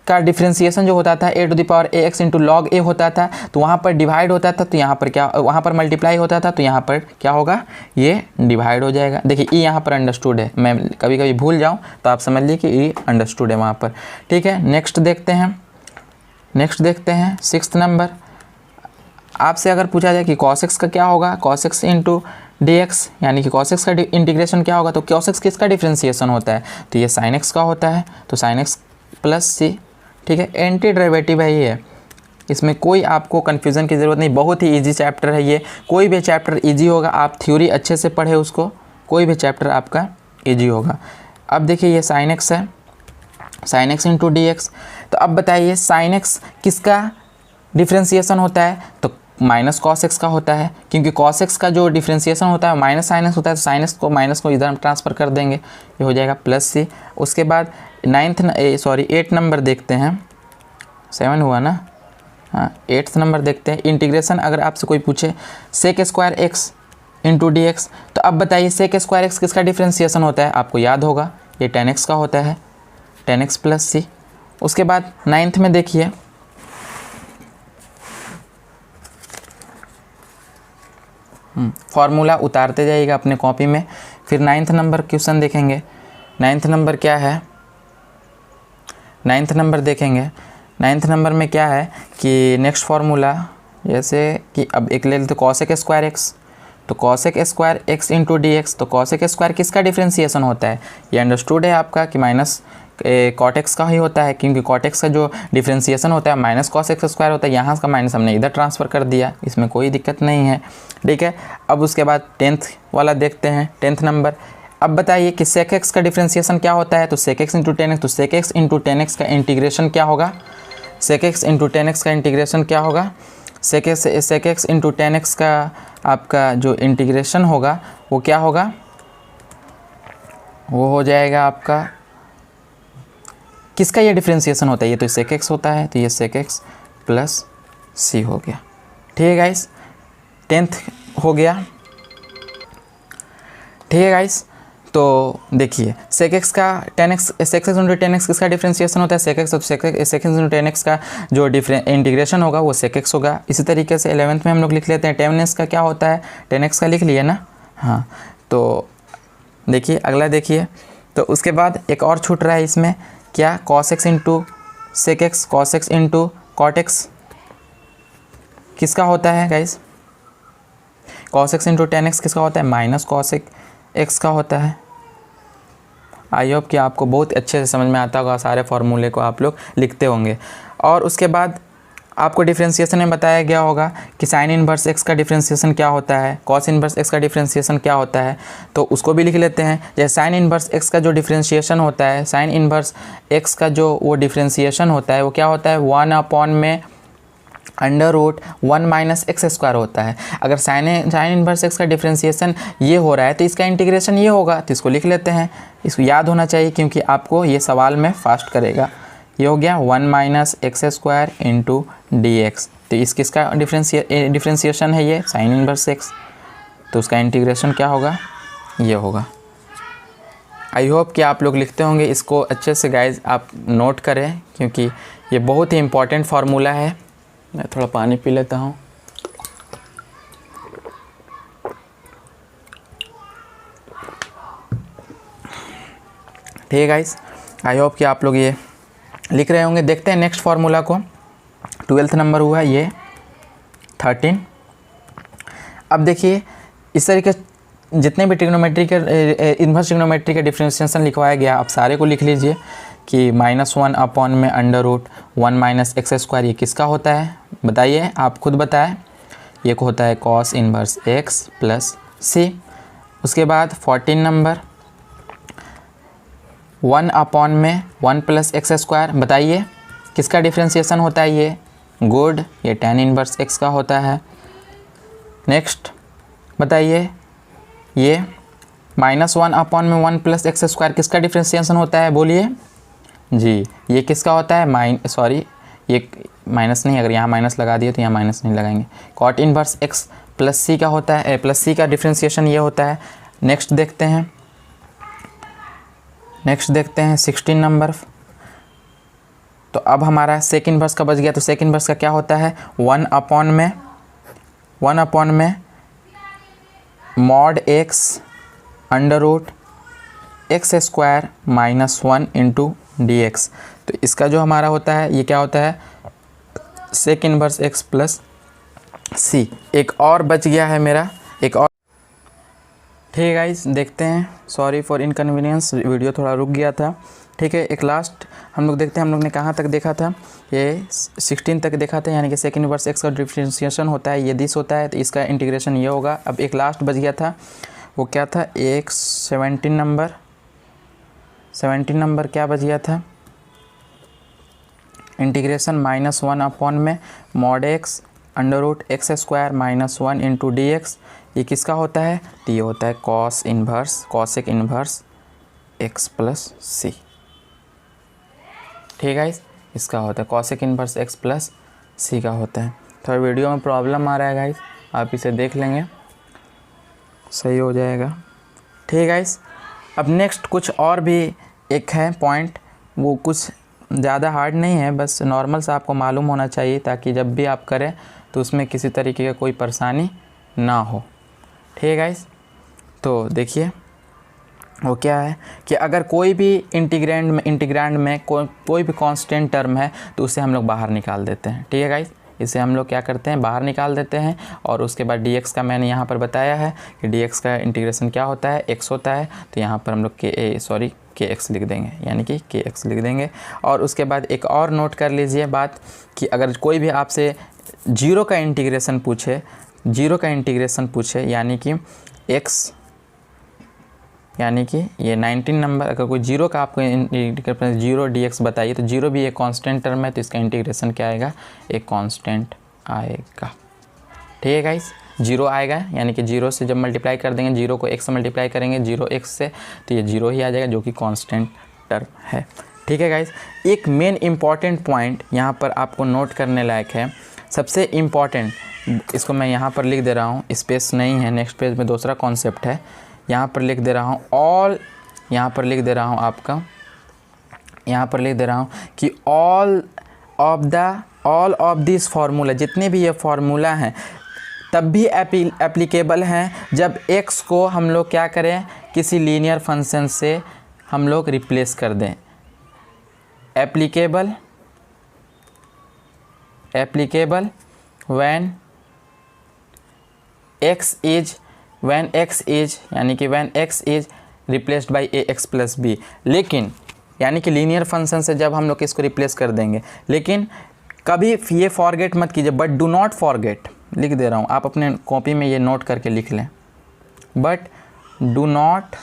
का डिफ्रेंसिएशन जो होता था a to the power ax into log a होता था, तो वहाँ पर डिवाइड होता था, तो यहाँ पर क्या, वहाँ पर मल्टीप्लाई होता था, तो यहाँ पर क्या होगा, ये डिवाइड हो जाएगा। देखिए ई यहाँ पर अंडरस्टूड है, मैं कभी कभी भूल जाऊँ तो आप समझ लीजिए कि ई अंडरस्टूड है वहाँ पर। ठीक है, नेक्स्ट देखते हैं 6th नंबर। आपसे अगर पूछा जाए कि cos x का क्या होगा, cos x into d x, यानी कि cos x का इंटीग्रेशन क्या होगा, तो cos x किसका डिफ्रेंसिएशन होता है, तो ये sin x का होता है, तो sin x प्लस सी। ठीक है, एंटी डेरिवेटिव है ये, इसमें कोई आपको कन्फ्यूज़न की ज़रूरत नहीं, बहुत ही इजी चैप्टर है ये। कोई भी चैप्टर इजी होगा, आप थ्योरी अच्छे से पढ़े उसको, कोई भी चैप्टर आपका इजी होगा। अब देखिए ये sin x है, sin x into d x, तो अब बताइए sin x किसका डिफ्रेंसिएशन होता है, तो माइनस cos x का होता है, क्योंकि cos x का जो डिफ्रेंसिएशन होता है माइनस sin x होता है, तो sin x को माइनस को इधर ट्रांसफ़र कर देंगे, ये हो जाएगा प्लस सी। उसके बाद 8 नंबर देखते हैं, 7 हुआ ना, हाँ 8th नंबर देखते हैं। इंटीग्रेशन अगर आपसे कोई पूछे sec square x into d x, तो अब बताइए सेक स्क्वायर एक्स किसका डिफ्रेंसिएशन होता है, आपको याद होगा ये tan x का होता है, tan x प्लस सी। उसके बाद 9th में देखिए, फार्मूला उतारते जाइएगा अपने कॉपी में, फिर 9th नंबर क्वेश्चन देखेंगे। 9th नंबर क्या है, 9th नंबर देखेंगे। 9th नंबर में क्या है कि नेक्स्ट फार्मूला, जैसे कि अब एक ले लेते cos स्क्वायर एक्स, तो cos square x into d x, तो cos स्क्वायर किसका डिफ्रेंसिएशन होता है, ये अंडरस्टूड है आपका कि माइनस cot x का ही होता है, क्योंकि cot x का जो डिफ्रेंसिएशन होता है माइनस cos x स्क्वायर होता है, यहाँ का माइनस हमने इधर ट्रांसफ़र कर दिया, इसमें कोई दिक्कत नहीं है। ठीक है, अब उसके बाद 10th वाला देखते हैं, 10th नंबर। अब बताइए कि sec x का डिफ्रेंसिएशन क्या होता है, तो sec x into tan x, तो sec x into tan x का इंटीग्रेशन क्या होगा, sec x into tan x का इंटीग्रेशन क्या होगा, sec x into tan x का आपका जो इंटीग्रेशन होगा वो क्या होगा, वो हो जाएगा आपका, किसका ये डिफ्रेंसिएशन होता है, ये तो sec x होता है, तो ये sec x प्लस सी हो गया। ठीक है गाइस, 10th हो गया। ठीक है गाइस, तो देखिए sec x का tan x, sec x into tan x किसका डिफ्रेंसिएशन होता है, sec x, तो sec x into tan x का जो इंटीग्रेशन होगा वो sec x होगा। इसी तरीके से 11th में हम लोग लिख लेते हैं, tan x का क्या होता है, tan x का लिख लिए ना, हाँ। तो देखिए अगला देखिए, तो उसके बाद एक और छूट रहा है इसमें, क्या, cos x into sec x, cos x into cot x किसका होता है guys, cos x into tan x किसका होता है, माइनस cos x का होता है। आई होप कि आपको बहुत अच्छे से समझ में आता होगा, सारे फार्मूले को आप लोग लिखते होंगे। और उसके बाद आपको डिफ्रेंसिएशन में बताया गया होगा कि साइन इनवर्स एक्स का डिफ्रेंसिएशन क्या होता है, कॉस इनवर्स एक्स का डिफ्रेंसिएशन क्या होता है, तो उसको भी लिख लेते हैं। जैसे साइन इनवर्स एक्स का जो डिफ्रेंसिएशन होता है, साइन इनवर्स एक्स का जो वो डिफ्रेंसिएशन होता है वो क्या होता है, 1 में under root 1 minus x square होता है। अगर साइन इनवर्स एक्स का डिफ्रेंसिएशन ये हो रहा है तो इसका इंटीग्रेशन ये होगा, तो इसको लिख लेते हैं। इसको याद होना चाहिए क्योंकि आपको ये सवाल में फास्ट करेगा। ये हो गया 1 minus x square into d x, तो इस किसका डिफ्रेंसिएशन है, ये साइन इनवर्स एक्स, तो उसका इंटीग्रेशन क्या होगा, ये होगा। आई होप कि आप लोग लिखते होंगे इसको अच्छे से गाइज, आप नोट करें क्योंकि ये बहुत ही इम्पॉर्टेंट फार्मूला है। मैं थोड़ा पानी पी लेता हूँ। ठीक है गाइस, आई होप कि आप लोग ये लिख रहे होंगे। देखते हैं नेक्स्ट फार्मूला को, 12th नंबर हुआ ये 13। अब देखिए इस तरीके जितने भी ट्रिग्नोमेट्री के इन्वर्स ट्रिग्नोमेट्री का डिफरेंशिएशन लिखवाया गया, आप सारे को लिख लीजिए कि -1 अपॉन में under root 1 minus x square, ये किसका होता है बताइए, आप खुद बताएं। ये होता है कॉस इन्वर्स एक्स प्लस सी। उसके बाद 14 नंबर 1 अपॉन में 1 प्लस एक्स स्क्वायर, बताइए किसका डिफ्रेंशिएशन होता है, ये गुड, ये tan इन्वर्स एक्स का होता है। नेक्स्ट बताइए ये -1/1 + x² किसका डिफ्रेंशिएशन होता है बोलिए जी, ये किसका होता है ये माइनस नहीं, अगर यहाँ माइनस लगा दिए तो यहाँ माइनस नहीं लगाएंगे। cot इनवर्स x + c का होता है, प्लस c का डिफ्रेंशिएशन ये होता है। नेक्स्ट देखते हैं 16 नंबर। तो अब हमारा सेक इनवर्स का बच गया, तो सेक इनवर्स का क्या होता है 1/में mod x √ x² - 1 × dx। तो इसका जो हमारा होता है ये क्या होता है सेक इनवर्स x + c। एक और बच गया है मेरा, एक और। ठीक है गाइस, देखते हैं, सॉरी फॉर इनकन्वीनियंस, वीडियो थोड़ा रुक गया था। ठीक है, एक लास्ट हम लोग देखते हैं, हम लोग ने कहाँ तक देखा था, ये 16 तक देखा था, यानी कि सेक इनवर्स x का डिफरेंशिएशन होता है, ये दिस होता है, तो इसका इंटीग्रेशन ये होगा। अब एक लास्ट बच गया था, वो क्या था, एक 17 नंबर क्या बच गया था, integration -1/में mod x √ x² - 1 × dx। ये किसका होता है, तो ये होता है cosec इन्वर्स x + c। ठीक है, इसका होता है cosec इन्वर्स x + c का होता है। थोड़ा वीडियो में प्रॉब्लम आ रहा है गाइस, आप इसे देख लेंगे, सही हो जाएगा। ठीक है गाइस, अब नेक्स्ट कुछ और भी एक है पॉइंट, वो कुछ ज़्यादा हार्ड नहीं है, बस नॉर्मल सा आपको मालूम होना चाहिए, ताकि जब भी आप करें तो उसमें किसी तरीके का कोई परेशानी ना हो। ठीक है गाइस, तो देखिए वो क्या है कि अगर कोई भी इंटीग्रैंड में कोई भी कांस्टेंट टर्म है तो उसे हम लोग बाहर निकाल देते हैं। ठीक है गाइस, इसे हम लोग क्या करते हैं, बाहर निकाल देते हैं। और उसके बाद dx का मैंने यहाँ पर बताया है कि dx का इंटीग्रेशन क्या होता है, x होता है, तो यहाँ पर हम लोग kx लिख देंगे, यानी कि kx लिख देंगे। और उसके बाद एक और नोट कर लीजिए बात कि अगर कोई भी आपसे जीरो का इंटीग्रेशन पूछे, यानी कि x, यानी कि ये 19 नंबर, अगर कोई जीरो का आपको जीरो dx बताइए, तो जीरो भी एक कांस्टेंट टर्म है, तो इसका इंटीग्रेशन क्या आएगा, एक कांस्टेंट आएगा। ठीक है गाइस, जीरो आएगा, यानी कि जीरो से जब मल्टीप्लाई कर देंगे, जीरो को x से मल्टीप्लाई करेंगे, जीरो x से, तो ये जीरो ही आ जाएगा, जो कि कांस्टेंट टर्म है। ठीक है गाइस, एक मेन इम्पॉर्टेंट पॉइंट यहाँ पर आपको नोट करने लायक है, सबसे इम्पॉर्टेंट, इसको मैं यहाँ पर लिख दे रहा हूँ, स्पेस नहीं है, नेक्स्ट पेज में दूसरा कॉन्सेप्ट है, यहाँ पर लिख दे रहा हूँ यहाँ पर लिख दे रहा हूँ कि ऑल ऑफ दिस फार्मूला, जितने भी ये फार्मूला हैं तब भी एप्लीकेबल हैं जब x को हम लोग क्या करें, किसी लीनियर फंक्शन से हम लोग रिप्लेस कर दें। Applicable when x is replaced by ax + b। लेकिन यानी कि लीनियर फंक्शन से जब हम लोग इसको रिप्लेस कर देंगे, लेकिन कभी ये फॉरगेट मत कीजिए, बट डू नॉट फॉरगेट, लिख दे रहा हूँ, आप अपने कॉपी में ये नोट करके लिख लें, but do not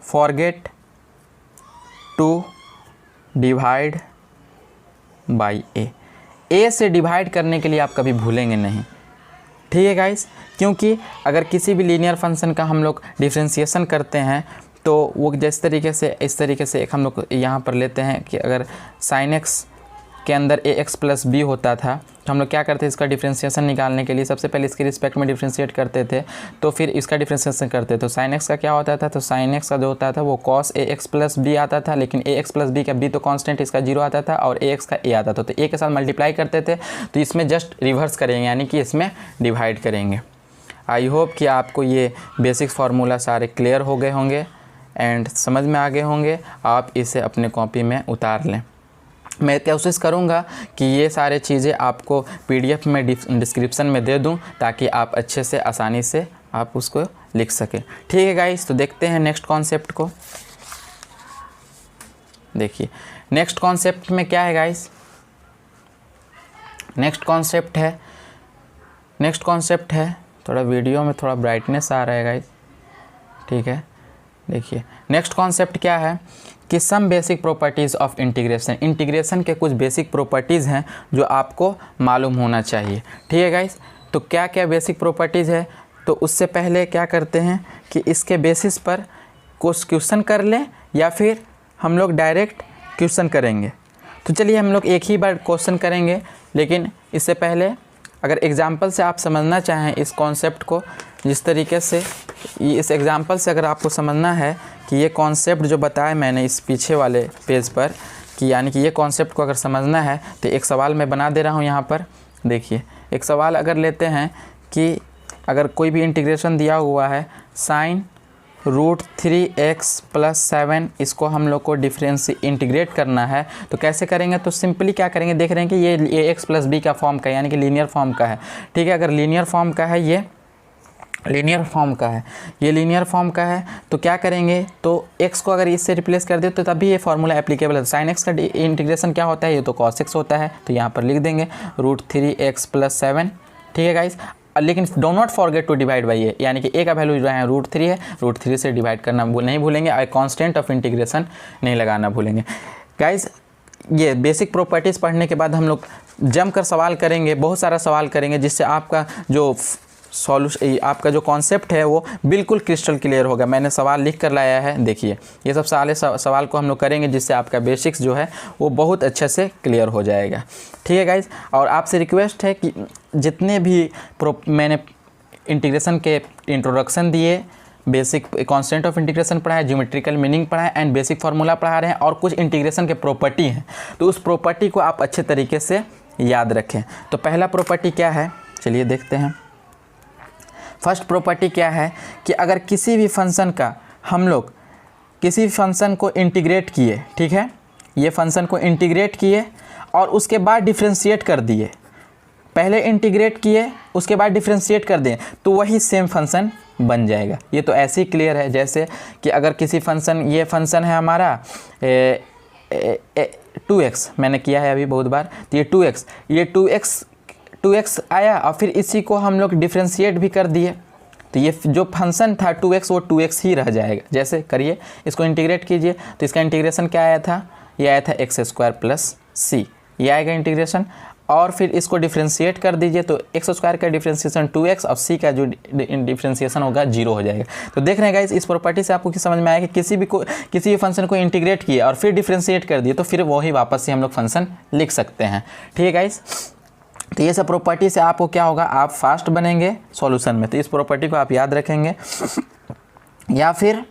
forget to divide by a से डिवाइड करने के लिए आप कभी भूलेंगे नहीं। ठीक है गाइस, क्योंकि अगर किसी भी लीनियर फंक्शन का हम लोग डिफरेंशिएशन करते हैं तो वो इस तरीके से एक हम लोग यहाँ पर लेते हैं कि अगर sin x के अंदर ax + b होता था, तो हम लोग क्या करते हैं, इसका डिफरेंशिएशन निकालने के लिए सबसे पहले इसके रिस्पेक्ट में डिफरेंशिएट करते थे, तो फिर इसका डिफरेंशिएशन करते थे, तो sin x का क्या होता था, तो sin x का जो होता था वो cos ax + b आता था, लेकिन ax + b का b तो कांस्टेंट इसका 0 आता था और ax का a आता था, तो a के साथ मल्टीप्लाई करते थे, तो इसमें जस्ट रिवर्स करेंगे, यानी कि इसमें डिवाइड करेंगे। आई होप कि आपको ये बेसिक फार्मूला सारे क्लियर हो गए होंगे एंड समझ में आ गए होंगे, आप इसे अपने कॉपी में उतार लें। मैं कोशिश करूँगा कि ये सारे चीज़ें आपको PDF में डिस्क्रिप्शन में दे दूँ, ताकि आप अच्छे से आसानी से आप उसको लिख सकें। ठीक है गाइस, तो देखते हैं नेक्स्ट कॉन्सेप्ट को। देखिए नेक्स्ट कॉन्सेप्ट में क्या है गाइस, नेक्स्ट कॉन्सेप्ट है, थोड़ा वीडियो में थोड़ा ब्राइटनेस आ रहा है गाइस। ठीक है, देखिए नेक्स्ट कॉन्सेप्ट क्या है कि some basic properties of integration के कुछ बेसिक प्रॉपर्टीज़ हैं जो आपको मालूम होना चाहिए। ठीक है गाइस, तो क्या क्या बेसिक प्रॉपर्टीज़ है, तो उससे पहले क्या करते हैं कि इसके बेसिस पर कुछ क्वेश्चन कर लें या फिर हम लोग डायरेक्ट क्वेश्चन करेंगे। तो चलिए हम लोग एक ही बार क्वेश्चन करेंगे, लेकिन इससे पहले अगर एग्ज़ाम्पल से आप समझना चाहें इस कॉन्सेप्ट को, जिस तरीके से इस एग्ज़ाम्पल से अगर आपको समझना है कि ये कॉन्सेप्ट जो बताया मैंने इस पीछे वाले पेज पर, कि यानी कि ये कॉन्सेप्ट को अगर समझना है तो एक सवाल मैं बना दे रहा हूँ यहाँ पर। देखिए एक सवाल अगर लेते हैं कि अगर कोई भी इंटीग्रेशन दिया हुआ है sin √3x + 7, इसको हम लोग को इंटीग्रेट करना है तो कैसे करेंगे? तो सिंपली क्या करेंगे, देख रहे हैं कि ये x + b का फॉर्म का यानी कि लीनियर फॉर्म का है। ठीक है, अगर लीनियर फॉर्म का है, ये लीनियर फॉर्म का है, ये लीनियर फॉर्म का है, तो क्या करेंगे, तो x को अगर इससे रिप्लेस कर दे तो तभी ये फार्मूला एप्लीकेबल है। sin x का इंटीग्रेशन क्या होता है, ये तो cos x होता है, तो यहाँ पर लिख देंगे √3x + 7। ठीक है गाइस, लेकिन do not forget to divide by a, यानी कि ए का वैल्यू जो है √3 है, √3 से डिवाइड करना नहीं भूलेंगे और कांस्टेंट ऑफ इंटीग्रेशन नहीं लगाना भूलेंगे। गाइस ये बेसिक प्रॉपर्टीज़ पढ़ने के बाद हम लोग जम कर सवाल करेंगे, बहुत सारा सवाल करेंगे, जिससे आपका जो आपका जो कॉन्सेप्ट है वो बिल्कुल क्रिस्टल क्लियर होगा। मैंने सवाल लिख कर लाया है, देखिए ये सब सारे सवाल को हम लोग करेंगे, जिससे आपका बेसिक्स जो है वो बहुत अच्छे से क्लियर हो जाएगा। ठीक है गाइज, और आपसे रिक्वेस्ट है कि जितने भी मैंने इंटीग्रेशन के इंट्रोडक्शन दिए, बेसिक कांस्टेंट ऑफ इंटीग्रेशन पढ़ा है, ज्योमेट्रिकल मीनिंग पढ़ा है एंड बेसिक फार्मूला पढ़ा रहे हैं, और कुछ इंटीग्रेशन के प्रॉपर्टी हैं, तो उस प्रॉपर्टी को आप अच्छे तरीके से याद रखें। तो पहला प्रॉपर्टी क्या है, चलिए देखते हैं। फर्स्ट प्रॉपर्टी क्या है कि अगर किसी भी फंक्शन का हम लोग किसी फंक्शन को इंटीग्रेट किए, ठीक है, ये फंक्शन को इंटीग्रेट किए और उसके बाद डिफ्रेंशिएट कर दिए, पहले इंटीग्रेट किए उसके बाद डिफ्रेंशिएट कर दें, तो वही सेम फंक्शन बन जाएगा। ये तो ऐसे ही क्लियर है, जैसे कि अगर किसी फंक्शन, ये फंक्शन है हमारा 2x, मैंने किया है अभी बहुत बार, तो ये 2x, ये 2x आया और फिर इसी को हम लोग डिफ्रेंशिएट भी कर दिए, तो ये जो फंक्शन था 2x वो 2x ही रह जाएगा। जैसे करिए, इसको इंटीग्रेट कीजिए, तो इसका इंटीग्रेशन क्या आया था, ये आया था x² + c, ये आएगा इंटीग्रेशन, और फिर इसको डिफ्रेंशिएट कर दीजिए, तो x² का डिफ्रेंशिएशन 2x और c का जो डिफ्रेंशिएशन होगा 0 हो जाएगा। तो देख रहे हैं गाइस, इस प्रॉपर्टी से आपको क्या समझ में आया कि किसी भी फंक्शन को इंटीग्रेट किया और फिर डिफ्रेंशिएट कर दिए, तो फिर वही वापस से हम लोग फंक्शन लिख सकते हैं। ठीक है गाइस, तो ये सब प्रॉपर्टी से आपको क्या होगा, आप फास्ट बनेंगे सॉल्यूशन में, तो इस प्रॉपर्टी को आप याद रखेंगे। या फिर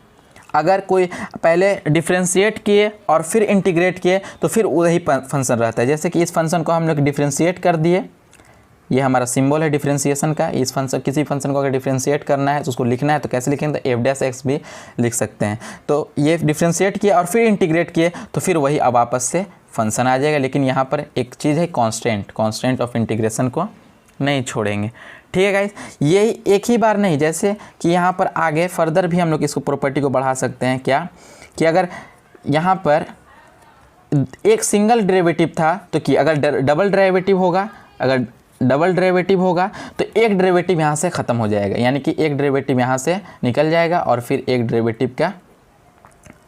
अगर कोई पहले डिफ्रेंशिएट किए और फिर इंटीग्रेट किए तो फिर वही फंक्शन रहता है। जैसे कि इस फंक्शन को हम लोग डिफ्रेंशिएट कर दिए, ये हमारा सिंबल है डिफ्रेंशिएशन का। इस फंक्शन, किसी फंक्शन को अगर डिफ्रेंशिएट करना है तो उसको लिखना है, तो कैसे लिखेंगे, तो f' भी लिख सकते हैं। तो ये डिफ्रेंशिएट किए और फिर इंटीग्रेट किए तो फिर वही अब वापस से फंक्शन आ जाएगा। लेकिन यहाँ पर एक चीज़ है, कांस्टेंट ऑफ इंटीग्रेशन को नहीं छोड़ेंगे। ठीक है गाइस, ये एक ही बार नहीं, जैसे कि यहाँ पर आगे फर्दर भी हम लोग इसको प्रॉपर्टी को बढ़ा सकते हैं। क्या कि अगर यहाँ पर एक सिंगल डेरिवेटिव था, तो कि अगर डबल डेरिवेटिव होगा तो एक डेरिवेटिव यहाँ से ख़त्म हो जाएगा, यानी कि एक डेरिवेटिव यहाँ से निकल जाएगा और फिर एक डेरिवेटिव का,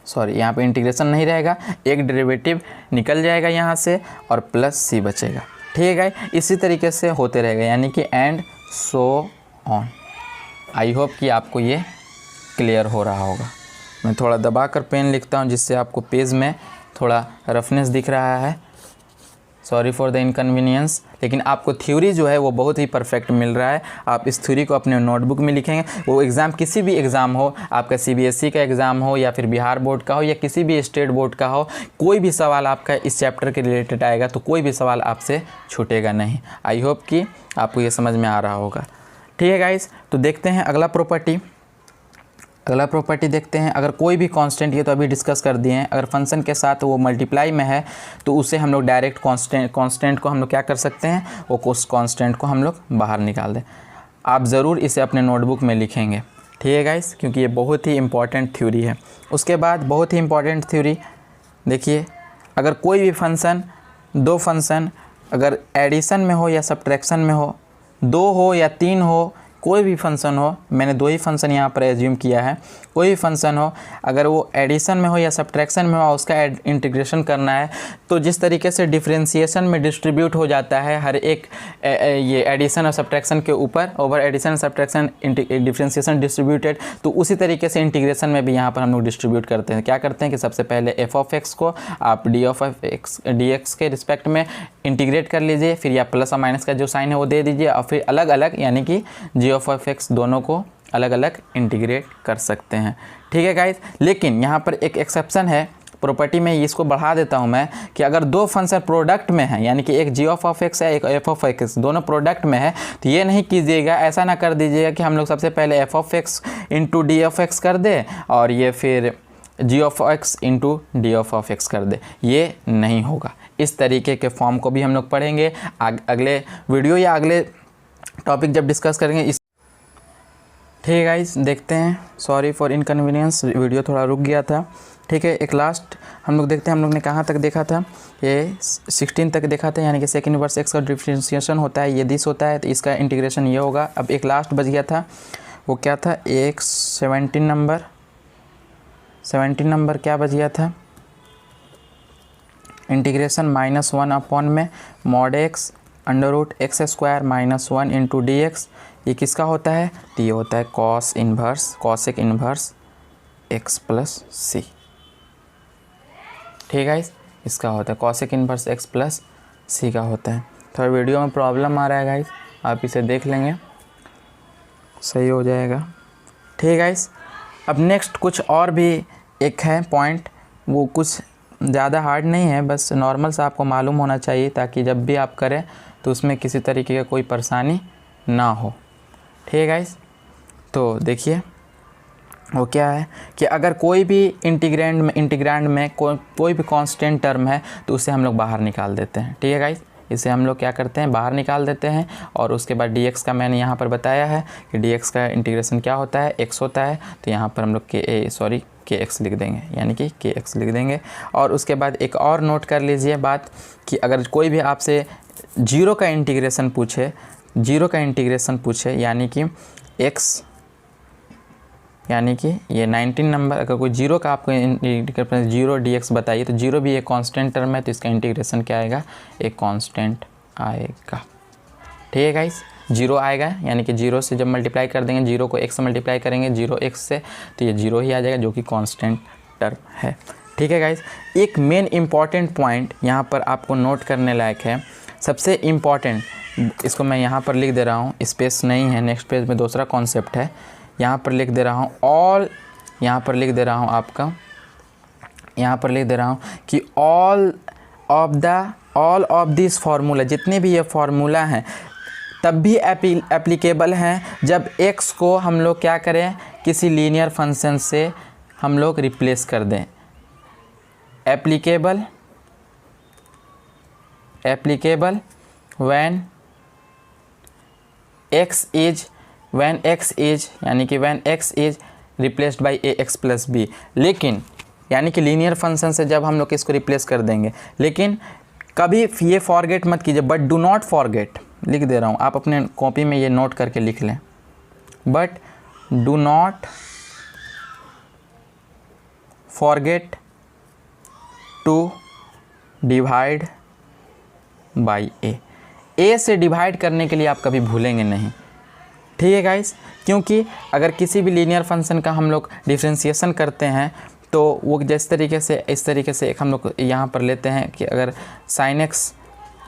सॉरी यहाँ पे इंटीग्रेशन नहीं रहेगा, एक डेरिवेटिव निकल जाएगा यहाँ से और प्लस c बचेगा। ठीक है, इसी तरीके से होते रहेगा, यानी कि and so on. I hope कि आपको ये क्लियर हो रहा होगा। मैं थोड़ा दबा कर पेन लिखता हूँ, जिससे आपको पेज में थोड़ा रफनेस दिख रहा है। सॉरी फॉर द इनकन्वीनियंस, लेकिन आपको थ्योरी जो है वो बहुत ही परफेक्ट मिल रहा है। आप इस थ्योरी को अपने नोटबुक में लिखेंगे, वो एग्ज़ाम किसी भी एग्ज़ाम हो, आपका CBSE का एग्ज़ाम हो या फिर बिहार बोर्ड का हो या किसी भी स्टेट बोर्ड का हो, कोई भी सवाल आपका इस चैप्टर के रिलेटेड आएगा तो कोई भी सवाल आपसे छूटेगा नहीं। आई होप कि आपको ये समझ में आ रहा होगा। ठीक है गाइस, तो देखते हैं अगला प्रॉपर्टी देखते हैं। अगर कोई भी कांस्टेंट, ये तो अभी डिस्कस कर दिए हैं, अगर फंक्शन के साथ वो मल्टीप्लाई में है तो उसे हम लोग डायरेक्ट कांस्टेंट को हम लोग क्या कर सकते हैं, वो उस कांस्टेंट को हम लोग बाहर निकाल दें। आप ज़रूर इसे अपने नोटबुक में लिखेंगे। ठीक है गाइस, क्योंकि ये बहुत ही इंपॉर्टेंट थ्योरी है। उसके बाद बहुत ही इंपॉर्टेंट थ्योरी देखिए, अगर कोई भी फंक्शन, दो फंक्शन अगर एडिशन में हो या सब्ट्रैक्शन में हो, 2 हो या 3 हो कोई भी फंक्शन हो, मैंने दो ही फंक्शन यहाँ पर एज्यूम किया है, कोई भी फंक्शन हो, अगर वो एडिशन में हो या सब्ट्रैक्शन में हो, उसका इंटीग्रेशन करना है, तो जिस तरीके से डिफरेंशिएशन में डिस्ट्रीब्यूट हो जाता है हर एक ये एडिशन और सब्ट्रैक्शन के ऊपर, over addition subtraction differentiation distributed, तो उसी तरीके से इंटीग्रेशन में भी यहाँ पर हम लोग डिस्ट्रीब्यूट करते हैं। क्या करते हैं कि सबसे पहले एफ ऑफ एक्स को आप डी एक्स के रिस्पेक्ट में इंटीग्रेट कर लीजिए, फिर या प्लस और माइनस का जो साइन है वो दे दीजिए, और फिर अलग अलग यानी कि जी ऑफ एक्स दोनों को अलग अलग इंटीग्रेट कर सकते हैं। ठीक है गाइस, लेकिन यहाँ पर एक एक्सेप्शन है प्रॉपर्टी में, इसको बढ़ा देता हूँ मैं, कि अगर दो फंक्शन प्रोडक्ट में है, यानी कि एक जी ऑफ एक्स है एक एफ ऑफ एक्स, दोनों प्रोडक्ट में है, तो ये नहीं कीजिएगा, ऐसा ना कर दीजिएगा कि हम लोग सबसे पहले f of x into d of x कर दे और ये फिर g of x into d of x कर दे, ये नहीं होगा। इस तरीके के फॉर्म को भी हम लोग पढ़ेंगे अगले वीडियो या अगले टॉपिक जब डिस्कस करेंगे इस। ठीक है गाइस, देखते हैं, सॉरी फॉर इनकन्वीनियंस, वीडियो थोड़ा रुक गया था। ठीक है, एक लास्ट हम लोग देखते हैं, हम लोग ने कहाँ तक देखा था, ये 16 तक देखा था, यानी कि सेकंड इनवर्स एक्स का डिफरेंशिएशन होता है, ये दिस होता है, तो इसका इंटीग्रेशन ये होगा। अब एक लास्ट बच गया था, वो क्या था, एक 17 नंबर क्या बच गया था, इंटीग्रेशन -1 अपॉन में mod x under root x square -1 into d x, ये किसका होता है, तो ये होता है cosec inverse x plus c. ठीक है, इसका होता है cosec inverse x plus c का होता है। थोड़ा वीडियो में प्रॉब्लम आ रहा है गाइस, आप इसे देख लेंगे, सही हो जाएगा। ठीक है गाइस, अब नेक्स्ट कुछ और भी एक है पॉइंट, वो कुछ ज़्यादा हार्ड नहीं है, बस नॉर्मल सा आपको मालूम होना चाहिए, ताकि जब भी आप करें तो उसमें किसी तरीके का कोई परेशानी ना हो। ठीक है गाइस, तो देखिए वो क्या है कि अगर कोई भी इंटीग्रैंड में कोई भी कांस्टेंट टर्म है, तो उसे हम लोग बाहर निकाल देते हैं। ठीक है गाइस, इसे हम लोग क्या करते हैं, बाहर निकाल देते हैं, और उसके बाद dx का मैंने यहाँ पर बताया है कि dx का इंटीग्रेशन क्या होता है, x होता है, तो यहाँ पर हम लोग kx लिख देंगे, यानी कि kx लिख देंगे। और उसके बाद एक और नोट कर लीजिए बात, कि अगर कोई भी आपसे जीरो का इंटीग्रेशन पूछे, यानी कि x, यानी कि ये 19 नंबर, अगर कोई जीरो का आपको जीरो dx बताइए, तो जीरो भी एक कांस्टेंट टर्म है, तो इसका इंटीग्रेशन क्या आएगा, एक कांस्टेंट आएगा। ठीक है गाइस, जीरो आएगा, यानी कि जीरो से जब मल्टीप्लाई कर देंगे, जीरो को x से मल्टीप्लाई करेंगे, जीरो x से, तो ये जीरो ही आ जाएगा, जो कि कांस्टेंट टर्म है। ठीक है गाइस, एक मेन इम्पॉर्टेंट पॉइंट यहाँ पर आपको नोट करने लायक है, सबसे इम्पॉर्टेंट, इसको मैं यहाँ पर लिख दे रहा हूँ, स्पेस नहीं है, नेक्स्ट पेज में दूसरा कॉन्सेप्ट है, यहाँ पर लिख दे रहा हूँ यहाँ पर लिख दे रहा हूँ कि ऑल ऑफ दिस फार्मूला, जितने भी ये फार्मूला हैं तब भी एप्लीकेबल हैं जब x को हम लोग क्या करें, किसी लीनियर फंक्शन से हम लोग रिप्लेस कर दें। एप्लीकेबल व्हेन x इज यानी कि when x is replaced by ax plus b, लेकिन यानी कि लीनियर फंक्शन से जब हम लोग इसको रिप्लेस कर देंगे, लेकिन कभी ये फॉरगेट मत कीजिए, बट डू नॉट फॉरगेट, लिख दे रहा हूँ, आप अपने कॉपी में ये नोट करके लिख लें, but do not forget to divide by a से डिवाइड करने के लिए आप कभी भूलेंगे नहीं। ठीक है गाइस, क्योंकि अगर किसी भी लीनियर फंक्शन का हम लोग डिफरेंशिएशन करते हैं, तो वो इस तरीके से एक हम लोग यहाँ पर लेते हैं कि अगर sin x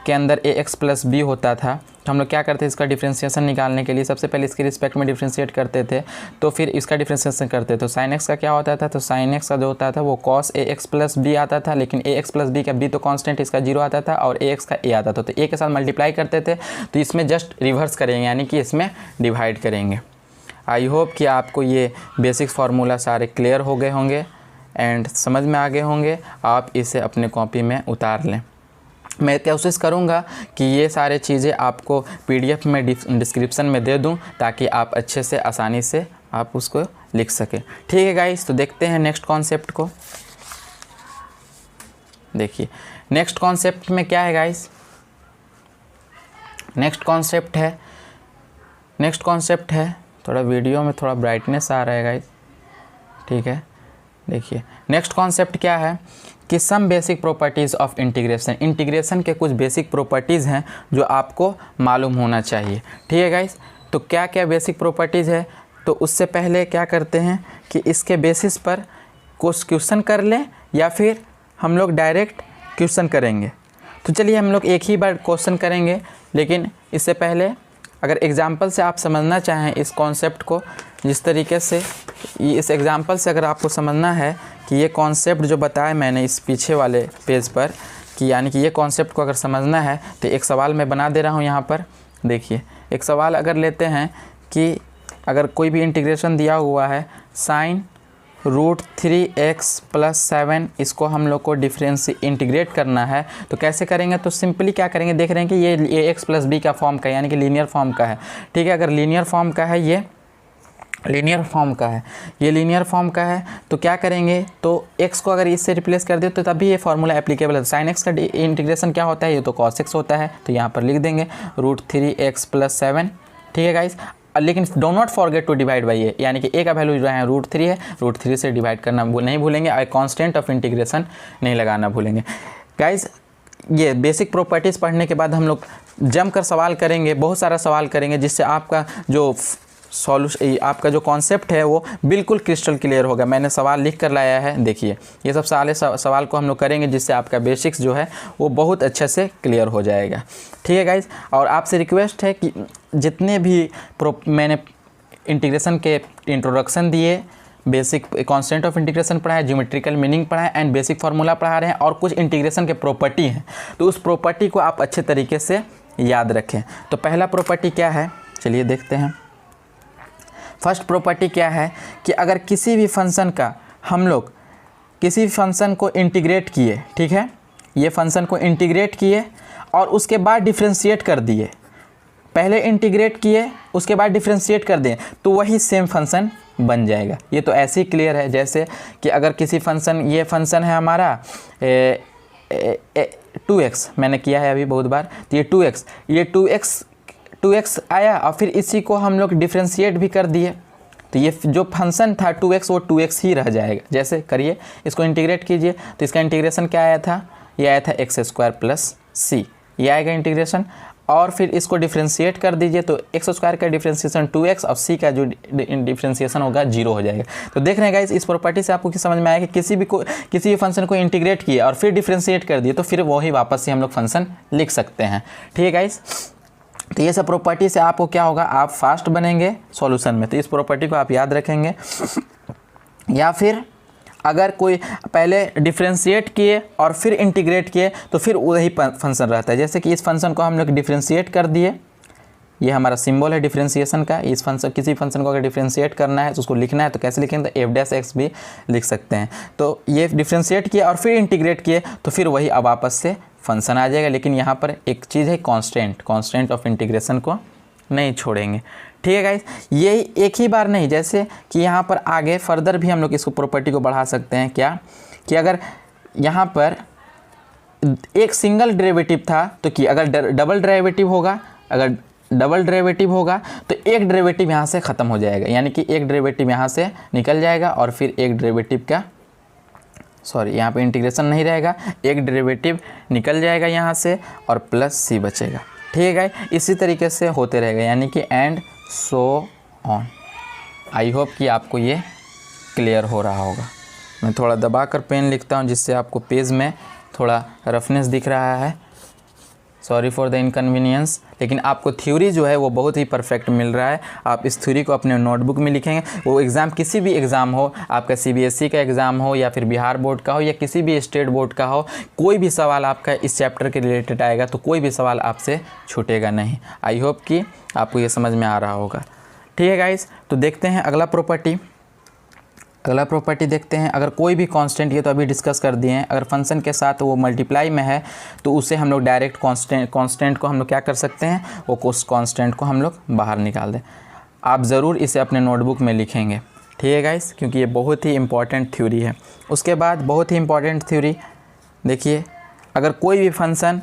के अंदर ax प्लस बी होता था, तो हम लोग क्या करते हैं, इसका डिफरेंशिएशन निकालने के लिए सबसे पहले इसके रिस्पेक्ट में डिफरेंशिएट करते थे, तो फिर इसका डिफरेंशिएशन करते थे, तो sin x का क्या होता था, तो sin x का जो होता था वो cos ax प्लस बी आता था, लेकिन ax प्लस बी का b तो कांस्टेंट, इसका जीरो आता था, और ax का a आता था, तो a के साथ मल्टीप्लाई करते थे, तो इसमें जस्ट रिवर्स करेंगे, यानी कि इसमें डिवाइड करेंगे। आई होप कि आपको ये बेसिक फार्मूला सारे क्लियर हो गए होंगे एंड समझ में आ गए होंगे, आप इसे अपने कॉपी में उतार लें। मैं कोशिश करूँगा कि ये सारे चीज़ें आपको PDF में डिस्क्रिप्शन में दे दूँ, ताकि आप अच्छे से आसानी से आप उसको लिख सकें। ठीक है गाइस, तो देखते हैं नेक्स्ट कॉन्सेप्ट को। देखिए नेक्स्ट कॉन्सेप्ट में क्या है गाइस, नेक्स्ट कॉन्सेप्ट है नेक्स्ट कॉन्सेप्ट है, थोड़ा वीडियो में थोड़ा ब्राइटनेस आ रहा है गाइस, ठीक है। देखिए नेक्स्ट कॉन्सेप्ट क्या है कि some basic properties of integration. Integration के कुछ बेसिक प्रॉपर्टीज़ हैं जो आपको मालूम होना चाहिए, ठीक है गाइस। तो क्या क्या बेसिक प्रॉपर्टीज़ है, तो उससे पहले क्या करते हैं कि इसके बेसिस पर कुछ क्वेश्चन कर लें या फिर हम लोग डायरेक्ट क्वेश्चन करेंगे। तो चलिए हम लोग एक ही बार क्वेश्चन करेंगे, लेकिन इससे पहले अगर एग्जाम्पल से आप समझना चाहें इस कॉन्सेप्ट को, जिस तरीके से इस एग्जाम्पल से अगर आपको समझना है कि ये कॉन्सेप्ट जो बताया मैंने इस पीछे वाले पेज पर, कि यानी कि ये कॉन्सेप्ट को अगर समझना है तो एक सवाल मैं बना दे रहा हूँ यहाँ पर। देखिए एक सवाल अगर लेते हैं कि अगर कोई भी इंटीग्रेशन दिया हुआ है sin √3x + 7, इसको हम लोग को इंटीग्रेट करना है, तो कैसे करेंगे? तो सिंपली क्या करेंगे, देख रहे हैं कि ये x + b का फॉर्म का है, यानी कि लीनियर फॉर्म का है, ठीक है। अगर लीनियर फॉर्म का है, ये लीनियर फॉर्म का है, ये लीनियर फॉर्म का है, तो क्या करेंगे, तो x को अगर इससे रिप्लेस कर दे तो तभी ये फार्मूला एप्लीकेबल है। sin x का इंटीग्रेशन क्या होता है, ये तो cos x होता है, तो यहाँ पर लिख देंगे √3x + 7, ठीक है गाइस। लेकिन do not forget to divide by a, यानी कि ए का वैल्यू जो है √3 है, √3 से डिवाइड करना नहीं भूलेंगे, और कांस्टेंट ऑफ इंटीग्रेशन नहीं लगाना भूलेंगे गाइस। ये बेसिक प्रॉपर्टीज़ पढ़ने के बाद हम लोग जमकर सवाल करेंगे, बहुत सारा सवाल करेंगे, जिससे आपका जो आपका जो कॉन्सेप्ट है वो बिल्कुल क्रिस्टल क्लियर होगा। मैंने सवाल लिख कर लाया है, देखिए ये सब सारे सवाल को हम लोग करेंगे, जिससे आपका बेसिक्स जो है वो बहुत अच्छे से क्लियर हो जाएगा, ठीक है गाइज। और आपसे रिक्वेस्ट है कि जितने भी मैंने इंटीग्रेशन के इंट्रोडक्शन दिए, बेसिक कॉन्स्टेंट ऑफ इंटीग्रेशन पढ़ा है, ज्योमेट्रिकल मीनिंग पढ़ा है, एंड बेसिक फार्मूला पढ़ा रहे हैं, और कुछ इंटीग्रेशन के प्रॉपर्टी हैं, तो उस प्रॉपर्टी को आप अच्छे तरीके से याद रखें। तो पहला प्रॉपर्टी क्या है, चलिए देखते हैं। फर्स्ट प्रॉपर्टी क्या है कि अगर किसी भी फंक्शन का हम लोग किसी फंक्शन को इंटीग्रेट किए, ठीक है, ये फंक्शन को इंटीग्रेट किए और उसके बाद डिफ्रेंशिएट कर दिए, पहले इंटीग्रेट किए उसके बाद डिफ्रेंशिएट कर दें, तो वही सेम फंक्शन बन जाएगा। ये तो ऐसे ही क्लियर है, जैसे कि अगर किसी फंक्शन, ये फंक्शन है हमारा 2x, मैंने किया है अभी बहुत बार, तो ये 2x, ये 2x आया और फिर इसी को हम लोग डिफ्रेंशिएट भी कर दिए, तो ये जो फंक्शन था 2x वो 2x ही रह जाएगा। जैसे करिए, इसको इंटीग्रेट कीजिए, तो इसका इंटीग्रेशन क्या आया था, ये आया था x² + c, ये आएगा इंटीग्रेशन, और फिर इसको डिफ्रेंशिएट कर दीजिए, तो x² का डिफ्रेंशिएशन 2x और c का जो डिफ्रेंशिएशन होगा 0 हो जाएगा। तो देख रहे हैं गाइस, इस प्रॉपर्टी से आपको क्या समझ में आया कि किसी भी फंक्शन को इंटीग्रेट किए और फिर डिफ्रेंशिएट कर दिए, तो फिर वही वापस से हम लोग फंक्शन लिख सकते हैं, ठीक है गाइस। तो ये सब प्रॉपर्टी से आपको क्या होगा, आप फास्ट बनेंगे सॉल्यूशन में, तो इस प्रॉपर्टी को आप याद रखेंगे। या फिर अगर कोई पहले डिफ्रेंशिएट किए और फिर इंटीग्रेट किए, तो फिर वही फंक्शन रहता है। जैसे कि इस फंक्शन को हम लोग डिफ्रेंशिएट कर दिए, ये हमारा सिंबल है डिफ्रेंशिएशन का। इस फंक्शन, किसी फंक्शन को अगर डिफ्रेंशिएट करना है तो उसको लिखना है, तो कैसे लिखेंगे, तो f' भी लिख सकते हैं। तो ये डिफ्रेंशिएट किया और फिर इंटीग्रेट किए, तो फिर वही अब वापस से फंक्शन आ जाएगा। लेकिन यहाँ पर एक चीज़ है, कांस्टेंट ऑफ इंटीग्रेशन को नहीं छोड़ेंगे, ठीक है गाइस। ये एक ही बार नहीं, जैसे कि यहाँ पर आगे फर्दर भी हम लोग इसको प्रॉपर्टी को बढ़ा सकते हैं, क्या कि अगर यहाँ पर एक सिंगल डेरिवेटिव था, तो कि अगर डबल डेरिवेटिव होगा तो एक डेरिवेटिव यहाँ से ख़त्म हो जाएगा, यानी कि एक डेरिवेटिव यहाँ से निकल जाएगा और फिर एक डेरिवेटिव का, सॉरी यहाँ पे इंटीग्रेशन नहीं रहेगा, एक डेरिवेटिव निकल जाएगा यहाँ से और प्लस c बचेगा, ठीक है। इसी तरीके से होते रहेगा, यानी कि and so on. I hope कि आपको ये क्लियर हो रहा होगा। मैं थोड़ा दबा कर पेन लिखता हूँ, जिससे आपको पेज में थोड़ा रफनेस दिख रहा है, सॉरी फॉर द इनकन्वीनियंस। लेकिन आपको थ्योरी जो है वो बहुत ही परफेक्ट मिल रहा है। आप इस थ्योरी को अपने नोटबुक में लिखेंगे, वो एग्ज़ाम किसी भी एग्ज़ाम हो, आपका CBSE का एग्ज़ाम हो या फिर बिहार बोर्ड का हो या किसी भी स्टेट बोर्ड का हो, कोई भी सवाल आपका इस चैप्टर के रिलेटेड आएगा तो कोई भी सवाल आपसे छूटेगा नहीं। आई होप कि आपको ये समझ में आ रहा होगा, ठीक है गाइस। तो देखते हैं अगला प्रॉपर्टी देखते हैं। अगर कोई भी कांस्टेंट, ये तो अभी डिस्कस कर दिए हैं, अगर फंक्शन के साथ वो मल्टीप्लाई में है तो उसे हम लोग डायरेक्ट कांस्टेंट को हम लोग क्या कर सकते हैं, वो उस कांस्टेंट को हम लोग बाहर निकाल दें। आप ज़रूर इसे अपने नोटबुक में लिखेंगे, ठीक है गाइस, क्योंकि ये बहुत ही इंपॉर्टेंट थ्योरी है। उसके बाद बहुत ही इंपॉर्टेंट थ्योरी देखिए, अगर कोई भी फंक्शन,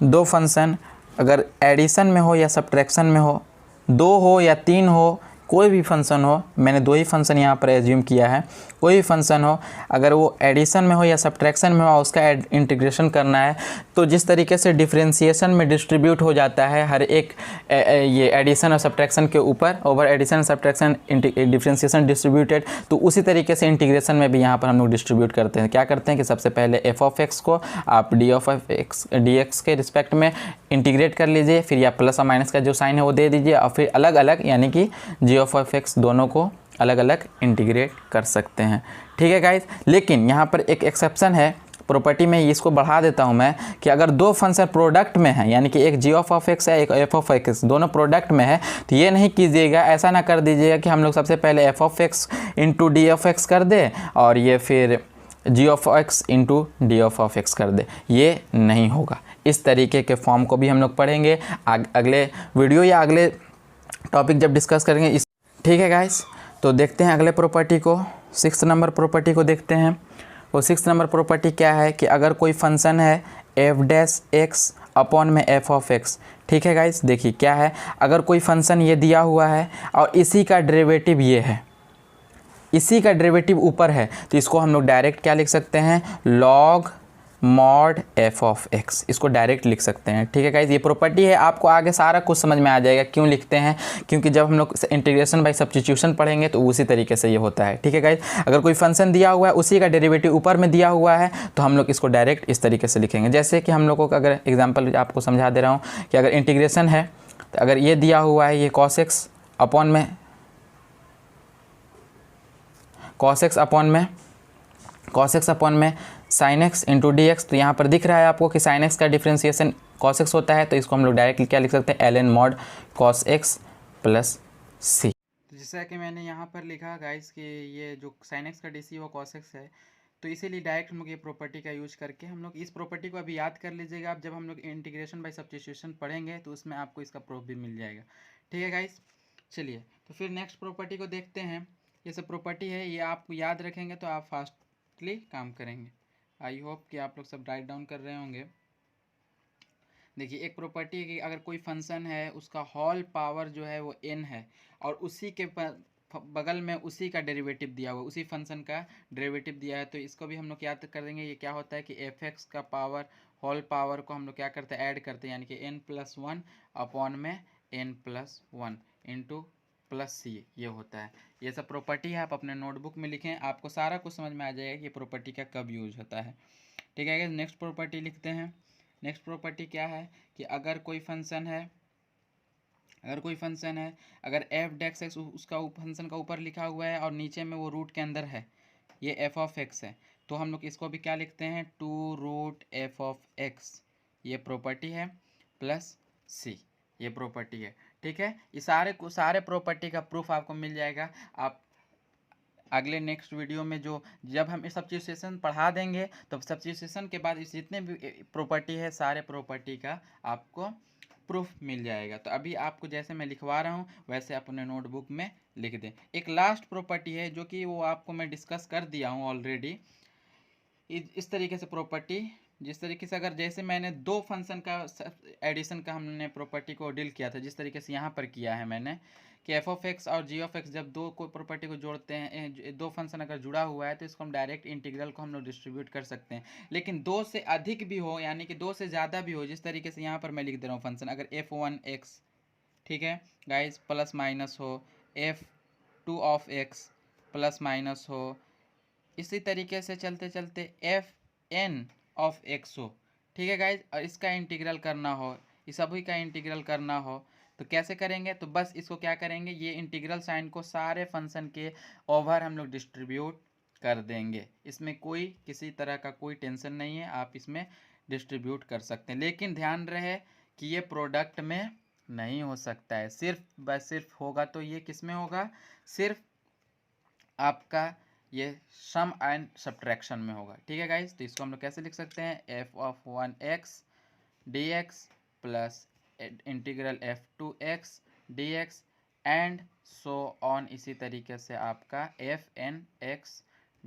दो फंक्शन अगर एडिशन में हो या सब्ट्रैक्शन में हो, दो हो या तीन हो, कोई भी फंक्शन हो, मैंने दो ही फंक्शन यहाँ पर एज्यूम किया है, कोई भी फंक्शन हो, अगर वो एडिशन में हो या सब्ट्रैक्शन में हो, उसका इंटीग्रेशन करना है, तो जिस तरीके से डिफरेंशिएशन में डिस्ट्रीब्यूट हो जाता है हर एक ये एडिशन और सब्ट्रैक्शन के ऊपर, over addition subtraction differentiation distributed, तो उसी तरीके से इंटीग्रेशन में भी यहाँ पर हम लोग डिस्ट्रीब्यूट करते हैं। क्या करते हैं कि सबसे पहले एफ ऑफ एक्स को आप डी एक्स के रिस्पेक्ट में इंटीग्रेट कर लीजिए, फिर या प्लस और माइनस का जो साइन है वो दे दीजिए, और फिर अलग अलग यानी कि जी ऑफ एक्स दोनों को अलग अलग इंटीग्रेट कर सकते हैं। ठीक है गाइज, लेकिन यहाँ पर एक एक्सेप्शन है प्रॉपर्टी में, इसको बढ़ा देता हूँ मैं, कि अगर दो फंक्शन प्रोडक्ट में है, यानी कि एक जी ऑफ एक्स है एक एफ ऑफ एक्स, दोनों प्रोडक्ट में है, तो ये नहीं कीजिएगा, ऐसा ना कर दीजिएगा कि हम लोग सबसे पहले f of x into d of x कर दे और ये फिर g of x into d of x कर दे, ये नहीं होगा। इस तरीके के फॉर्म को भी हम लोग पढ़ेंगे अगले वीडियो या अगले टॉपिक जब डिस्कस करेंगे इस। ठीक है गाइस, तो देखते हैं अगले प्रॉपर्टी को, 6 नंबर प्रॉपर्टी को देखते हैं। वो 6 नंबर प्रॉपर्टी क्या है कि अगर कोई फंक्शन है एफ डैश एक्स अपॉन में एफ ऑफ एक्स। ठीक है गाइस, देखिए क्या है, अगर कोई फंक्शन ये दिया हुआ है और इसी का डेरिवेटिव ये है, इसी का डेरिवेटिव ऊपर है, तो इसको हम लोग डायरेक्ट क्या लिख सकते हैं, log mod F of x, इसको डायरेक्ट लिख सकते हैं। ठीक है गाइज, ये प्रॉपर्टी है, आपको आगे सारा कुछ समझ में आ जाएगा क्यों लिखते हैं, क्योंकि जब हम लोग इंटीग्रेशन बाय सब्स्टिट्यूशन पढ़ेंगे तो उसी तरीके से ये होता है। ठीक है गाइज, अगर कोई फंक्शन दिया हुआ है उसी का डेरिवेटिव ऊपर में दिया हुआ है तो हम लोग इसको डायरेक्ट इस तरीके से लिखेंगे। जैसे कि हम लोगों को अगर एग्जाम्पल आपको समझा दे रहा हूँ कि अगर इंटीग्रेशन है तो अगर ये दिया हुआ है ये कॉस एक्स अपॉन में sine x into d x, तो यहाँ पर दिख रहा है आपको कि साइन एक्स का डिफ्रेंसिएशन कॉस एक्स होता है, तो इसको हम लोग डायरेक्टली क्या लिख सकते हैं, l n mod cos x plus c. जैसा कि मैंने यहाँ पर लिखा गाइस कि ये जो साइन एक्स का डी सी वो कॉस एक्स है, तो इसीलिए डायरेक्ट हम लोग ये प्रॉपर्टी का यूज करके हम लोग इस प्रॉपर्टी को अभी याद कर लीजिएगा आप, जब हम लोग इंटीग्रेशन बाय सब्स्टिट्यूशन पढ़ेंगे तो उसमें आपको इसका प्रूफ भी मिल जाएगा। ठीक है गाइस, चलिए तो फिर नेक्स्ट प्रॉपर्टी को देखते हैं। ये सब प्रॉपर्टी है, ये आप याद रखेंगे तो आप फास्टली काम करेंगे। आई होप कि आप लोग सब राइट डाउन कर रहे होंगे। देखिए एक प्रॉपर्टी है कि अगर कोई फंक्शन है उसका होल पावर जो है वो n है और उसी के बगल में उसी का डेरिवेटिव दिया हुआ, उसी फंक्शन का डेरिवेटिव दिया है, तो इसको भी हम लोग याद कर देंगे। ये क्या होता है कि एफ एक्स का पावर होल पावर को हम लोग क्या करते हैं, ऐड करते हैं, यानी कि n+1 अपॉन में n+1 इंटू प्लस सी, ये होता है। ये सब प्रॉपर्टी है, आप अपने नोटबुक में लिखें, आपको सारा कुछ समझ में आ जाएगा कि ये प्रॉपर्टी का कब यूज होता है। ठीक है, नेक्स्ट प्रॉपर्टी लिखते हैं। नेक्स्ट प्रॉपर्टी क्या है कि अगर कोई फंक्शन है, अगर एफ डेक्स एक्स उसका फंक्शन का ऊपर लिखा हुआ है और नीचे में वो रूट के अंदर है, ये एफ ऑफ एक्स है, तो हम लोग इसको भी क्या लिखते हैं, 2 रूट एफ ऑफ एक्स, ये प्रॉपर्टी है, प्लस सी, ये प्रॉपर्टी है। ठीक है, ये सारे प्रॉपर्टी का प्रूफ आपको मिल जाएगा। आप अगले नेक्स्ट वीडियो में जब हम सब्स्टिट्यूशन पढ़ा देंगे तो सब्स्टिट्यूशन के बाद इस जितने भी प्रॉपर्टी है सारे प्रॉपर्टी का आपको प्रूफ मिल जाएगा। तो अभी आपको जैसे मैं लिखवा रहा हूँ वैसे अपने नोटबुक में लिख दें। एक लास्ट प्रॉपर्टी है जो कि वो आपको मैं डिस्कस कर दिया हूँ ऑलरेडी। इस तरीके से प्रॉपर्टी, जिस तरीके से अगर जैसे मैंने दो फंक्शन का एडिशन का हमने प्रॉपर्टी को डील किया था, जिस तरीके से यहाँ पर किया है मैंने कि एफ ऑफ एक्स और जी ऑफ एक्स जब दो कोई प्रॉपर्टी को जोड़ते हैं, दो फंक्शन अगर जुड़ा हुआ है तो इसको हम डायरेक्ट इंटीग्रल को हम लोग डिस्ट्रीब्यूट कर सकते हैं। लेकिन दो से अधिक भी हो, यानी कि दो से ज़्यादा भी हो, जिस तरीके से यहाँ पर मैं लिख दे रहा हूँ फंक्शन अगर f1x, ठीक है गाइज, प्लस माइनस हो, f2 of x plus minus हो, इसी तरीके से चलते चलते fn ऑफ एक्स हो। ठीक है गाइज, और इसका इंटीग्रल करना हो, इस सभी का इंटीग्रल करना हो तो कैसे करेंगे, तो बस इसको क्या करेंगे, ये इंटीग्रल साइन को सारे फंक्शन के ओवर हम लोग डिस्ट्रीब्यूट कर देंगे। इसमें कोई किसी तरह का कोई टेंशन नहीं है, आप इसमें डिस्ट्रीब्यूट कर सकते हैं। लेकिन ध्यान रहे कि ये प्रोडक्ट में नहीं हो सकता है, सिर्फ होगा तो ये किस में होगा, सिर्फ आपका ये सम एंड सब्ट्रैक्शन में होगा। ठीक है गाइज, तो इसको हम लोग कैसे लिख सकते हैं, F of 1x dx plus integral f2x dx and so on, इसी तरीके से आपका fn(x)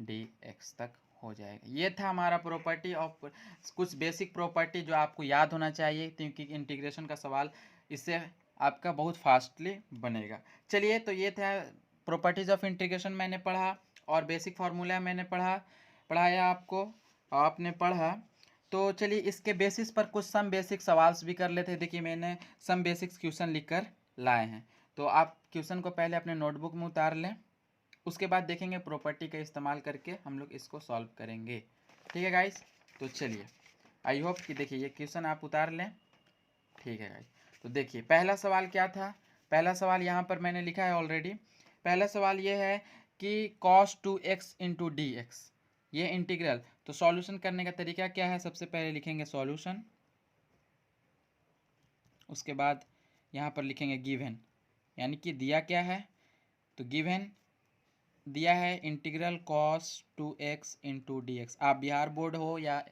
dx तक हो जाएगा। ये था हमारा प्रॉपर्टी ऑफ, कुछ बेसिक प्रॉपर्टी जो आपको याद होना चाहिए, क्योंकि इंटीग्रेशन का सवाल इससे आपका बहुत फास्टली बनेगा। चलिए, तो ये था प्रॉपर्टीज़ ऑफ इंटीग्रेशन मैंने पढ़ा और बेसिक फार्मूला मैंने पढ़ाया आपको, आपने पढ़ा। तो चलिए इसके बेसिस पर कुछ सम बेसिक सवाल भी कर लेते हैं। देखिए मैंने सम बेसिक्स क्वेश्चन लिख कर लाए हैं, तो आप क्वेश्चन को पहले अपने नोटबुक में उतार लें, उसके बाद देखेंगे प्रॉपर्टी का इस्तेमाल करके हम लोग इसको सॉल्व करेंगे। ठीक है गाइस, तो चलिए आई होप कि देखिए ये क्वेश्चन आप उतार लें। ठीक है गाइस, तो देखिए पहला सवाल क्या था। पहला सवाल यहाँ पर मैंने लिखा है ऑलरेडी। पहला सवाल ये है कि cos 2x into d x, ये इंटीग्रल। तो सॉल्यूशन करने का तरीका क्या है, सबसे पहले लिखेंगे सॉल्यूशन, उसके बाद यहाँ पर लिखेंगे गिवन, यानी कि दिया क्या है, तो गिवन दिया है integral cos 2x into d x. आप बिहार बोर्ड हो या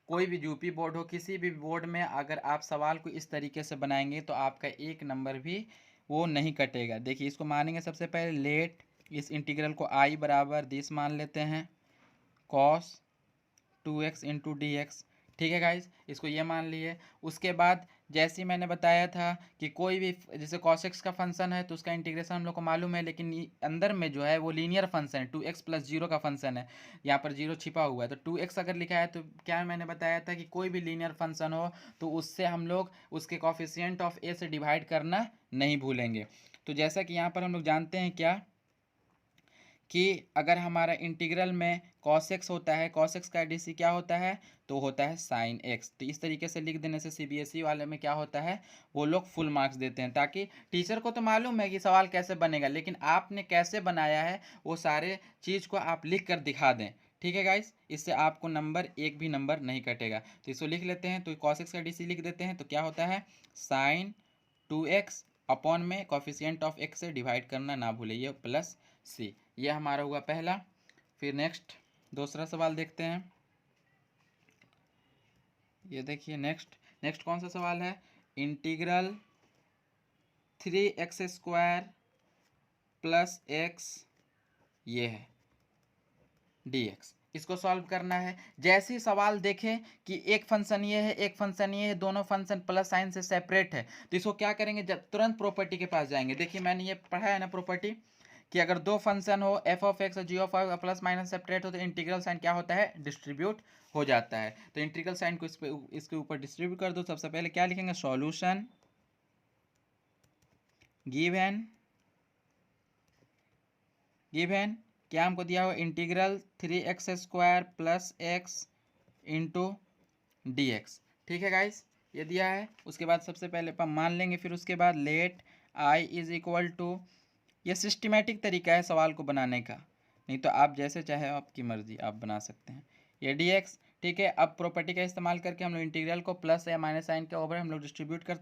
कोई भी यूपी बोर्ड हो, किसी भी बोर्ड में अगर आप सवाल को इस तरीके से बनाएंगे तो आपका एक नंबर भी वो नहीं कटेगा। देखिए इसको मानेंगे सबसे पहले लेट, इस इंटीग्रल को आई बराबर दिस मान लेते हैं cos 2x into d x. ठीक है गाइस, इसको ये मान लिए। उसके बाद जैसे ही मैंने बताया था कि कोई भी जैसे cos x का फंक्शन है तो उसका इंटीग्रेशन हम लोग को मालूम है, लेकिन अंदर में जो है वो लीनियर फंक्शन है, 2x प्लस जीरो का फंक्शन है, यहाँ पर जीरो छिपा हुआ है। तो 2x अगर लिखा है तो क्या मैंने बताया था कि कोई भी लीनियर फंक्शन हो तो उससे हम लोग उसके कॉफिशिएंट ऑफ a से डिवाइड करना नहीं भूलेंगे। तो जैसा कि यहाँ पर हम लोग जानते हैं क्या कि अगर हमारा इंटीग्रल में cos x होता है, cos x का डी क्या होता है, तो होता है sin x। तो इस तरीके से लिख देने से सीबीएसई वाले में क्या होता है, वो लोग फुल मार्क्स देते हैं, ताकि टीचर को तो मालूम है कि सवाल कैसे बनेगा, लेकिन आपने कैसे बनाया है वो सारे चीज़ को आप लिख कर दिखा दें। ठीक है गाइस, इससे आपको नंबर एक भी नंबर नहीं कटेगा। तो इसको लिख लेते हैं, तो cos x का डी लिख देते हैं, तो क्या होता है sin 2x अपॉन में कॉफिशिएंट ऑफ x से डिवाइड करना ना भूले, ये प्लस सी। ये हमारा हुआ पहला। फिर नेक्स्ट दूसरा सवाल देखते हैं। ये देखिए नेक्स्ट कौन सा सवाल है, इंटीग्रल 3x² प्लस x ये है dx, इसको सॉल्व करना है। जैसे ही सवाल देखें कि एक फंक्शन ये है एक फंक्शन ये है, दोनों फंक्शन प्लस साइन से सेपरेट है, तो इसको क्या करेंगे, जब तुरंत प्रॉपर्टी के पास जाएंगे। देखिए मैंने ये पढ़ा है ना प्रॉपर्टी, कि अगर दो फंक्शन हो एफ ऑफ एक्स और g of x plus minus separate हो तो इंटीग्रल साइन क्या होता है, डिस्ट्रीब्यूट हो जाता है। तो इंटीग्रल साइन को इसके ऊपर डिस्ट्रीब्यूट कर दो। सबसे पहले क्या लिखेंगे, सॉल्यूशन गिवन क्या हमको दिया हुआ, integral 3x² plus x into d x. ठीक है गाइस, ये दिया है। उसके बाद सबसे पहले अपन मान लेंगे, फिर उसके बाद let i is equal to, ये सिस्टमेटिक तरीका है सवाल को बनाने का, नहीं तो आप जैसे चाहे आपकी मर्जी आप बना सकते हैं, ये डी एक्स। ठीक है, अब प्रॉपर्टी का इस्तेमाल करके हम लोग इंटीग्रल को प्लस या माइनस साइन के ओवर हम लोग डिस्ट्रीब्यूट कर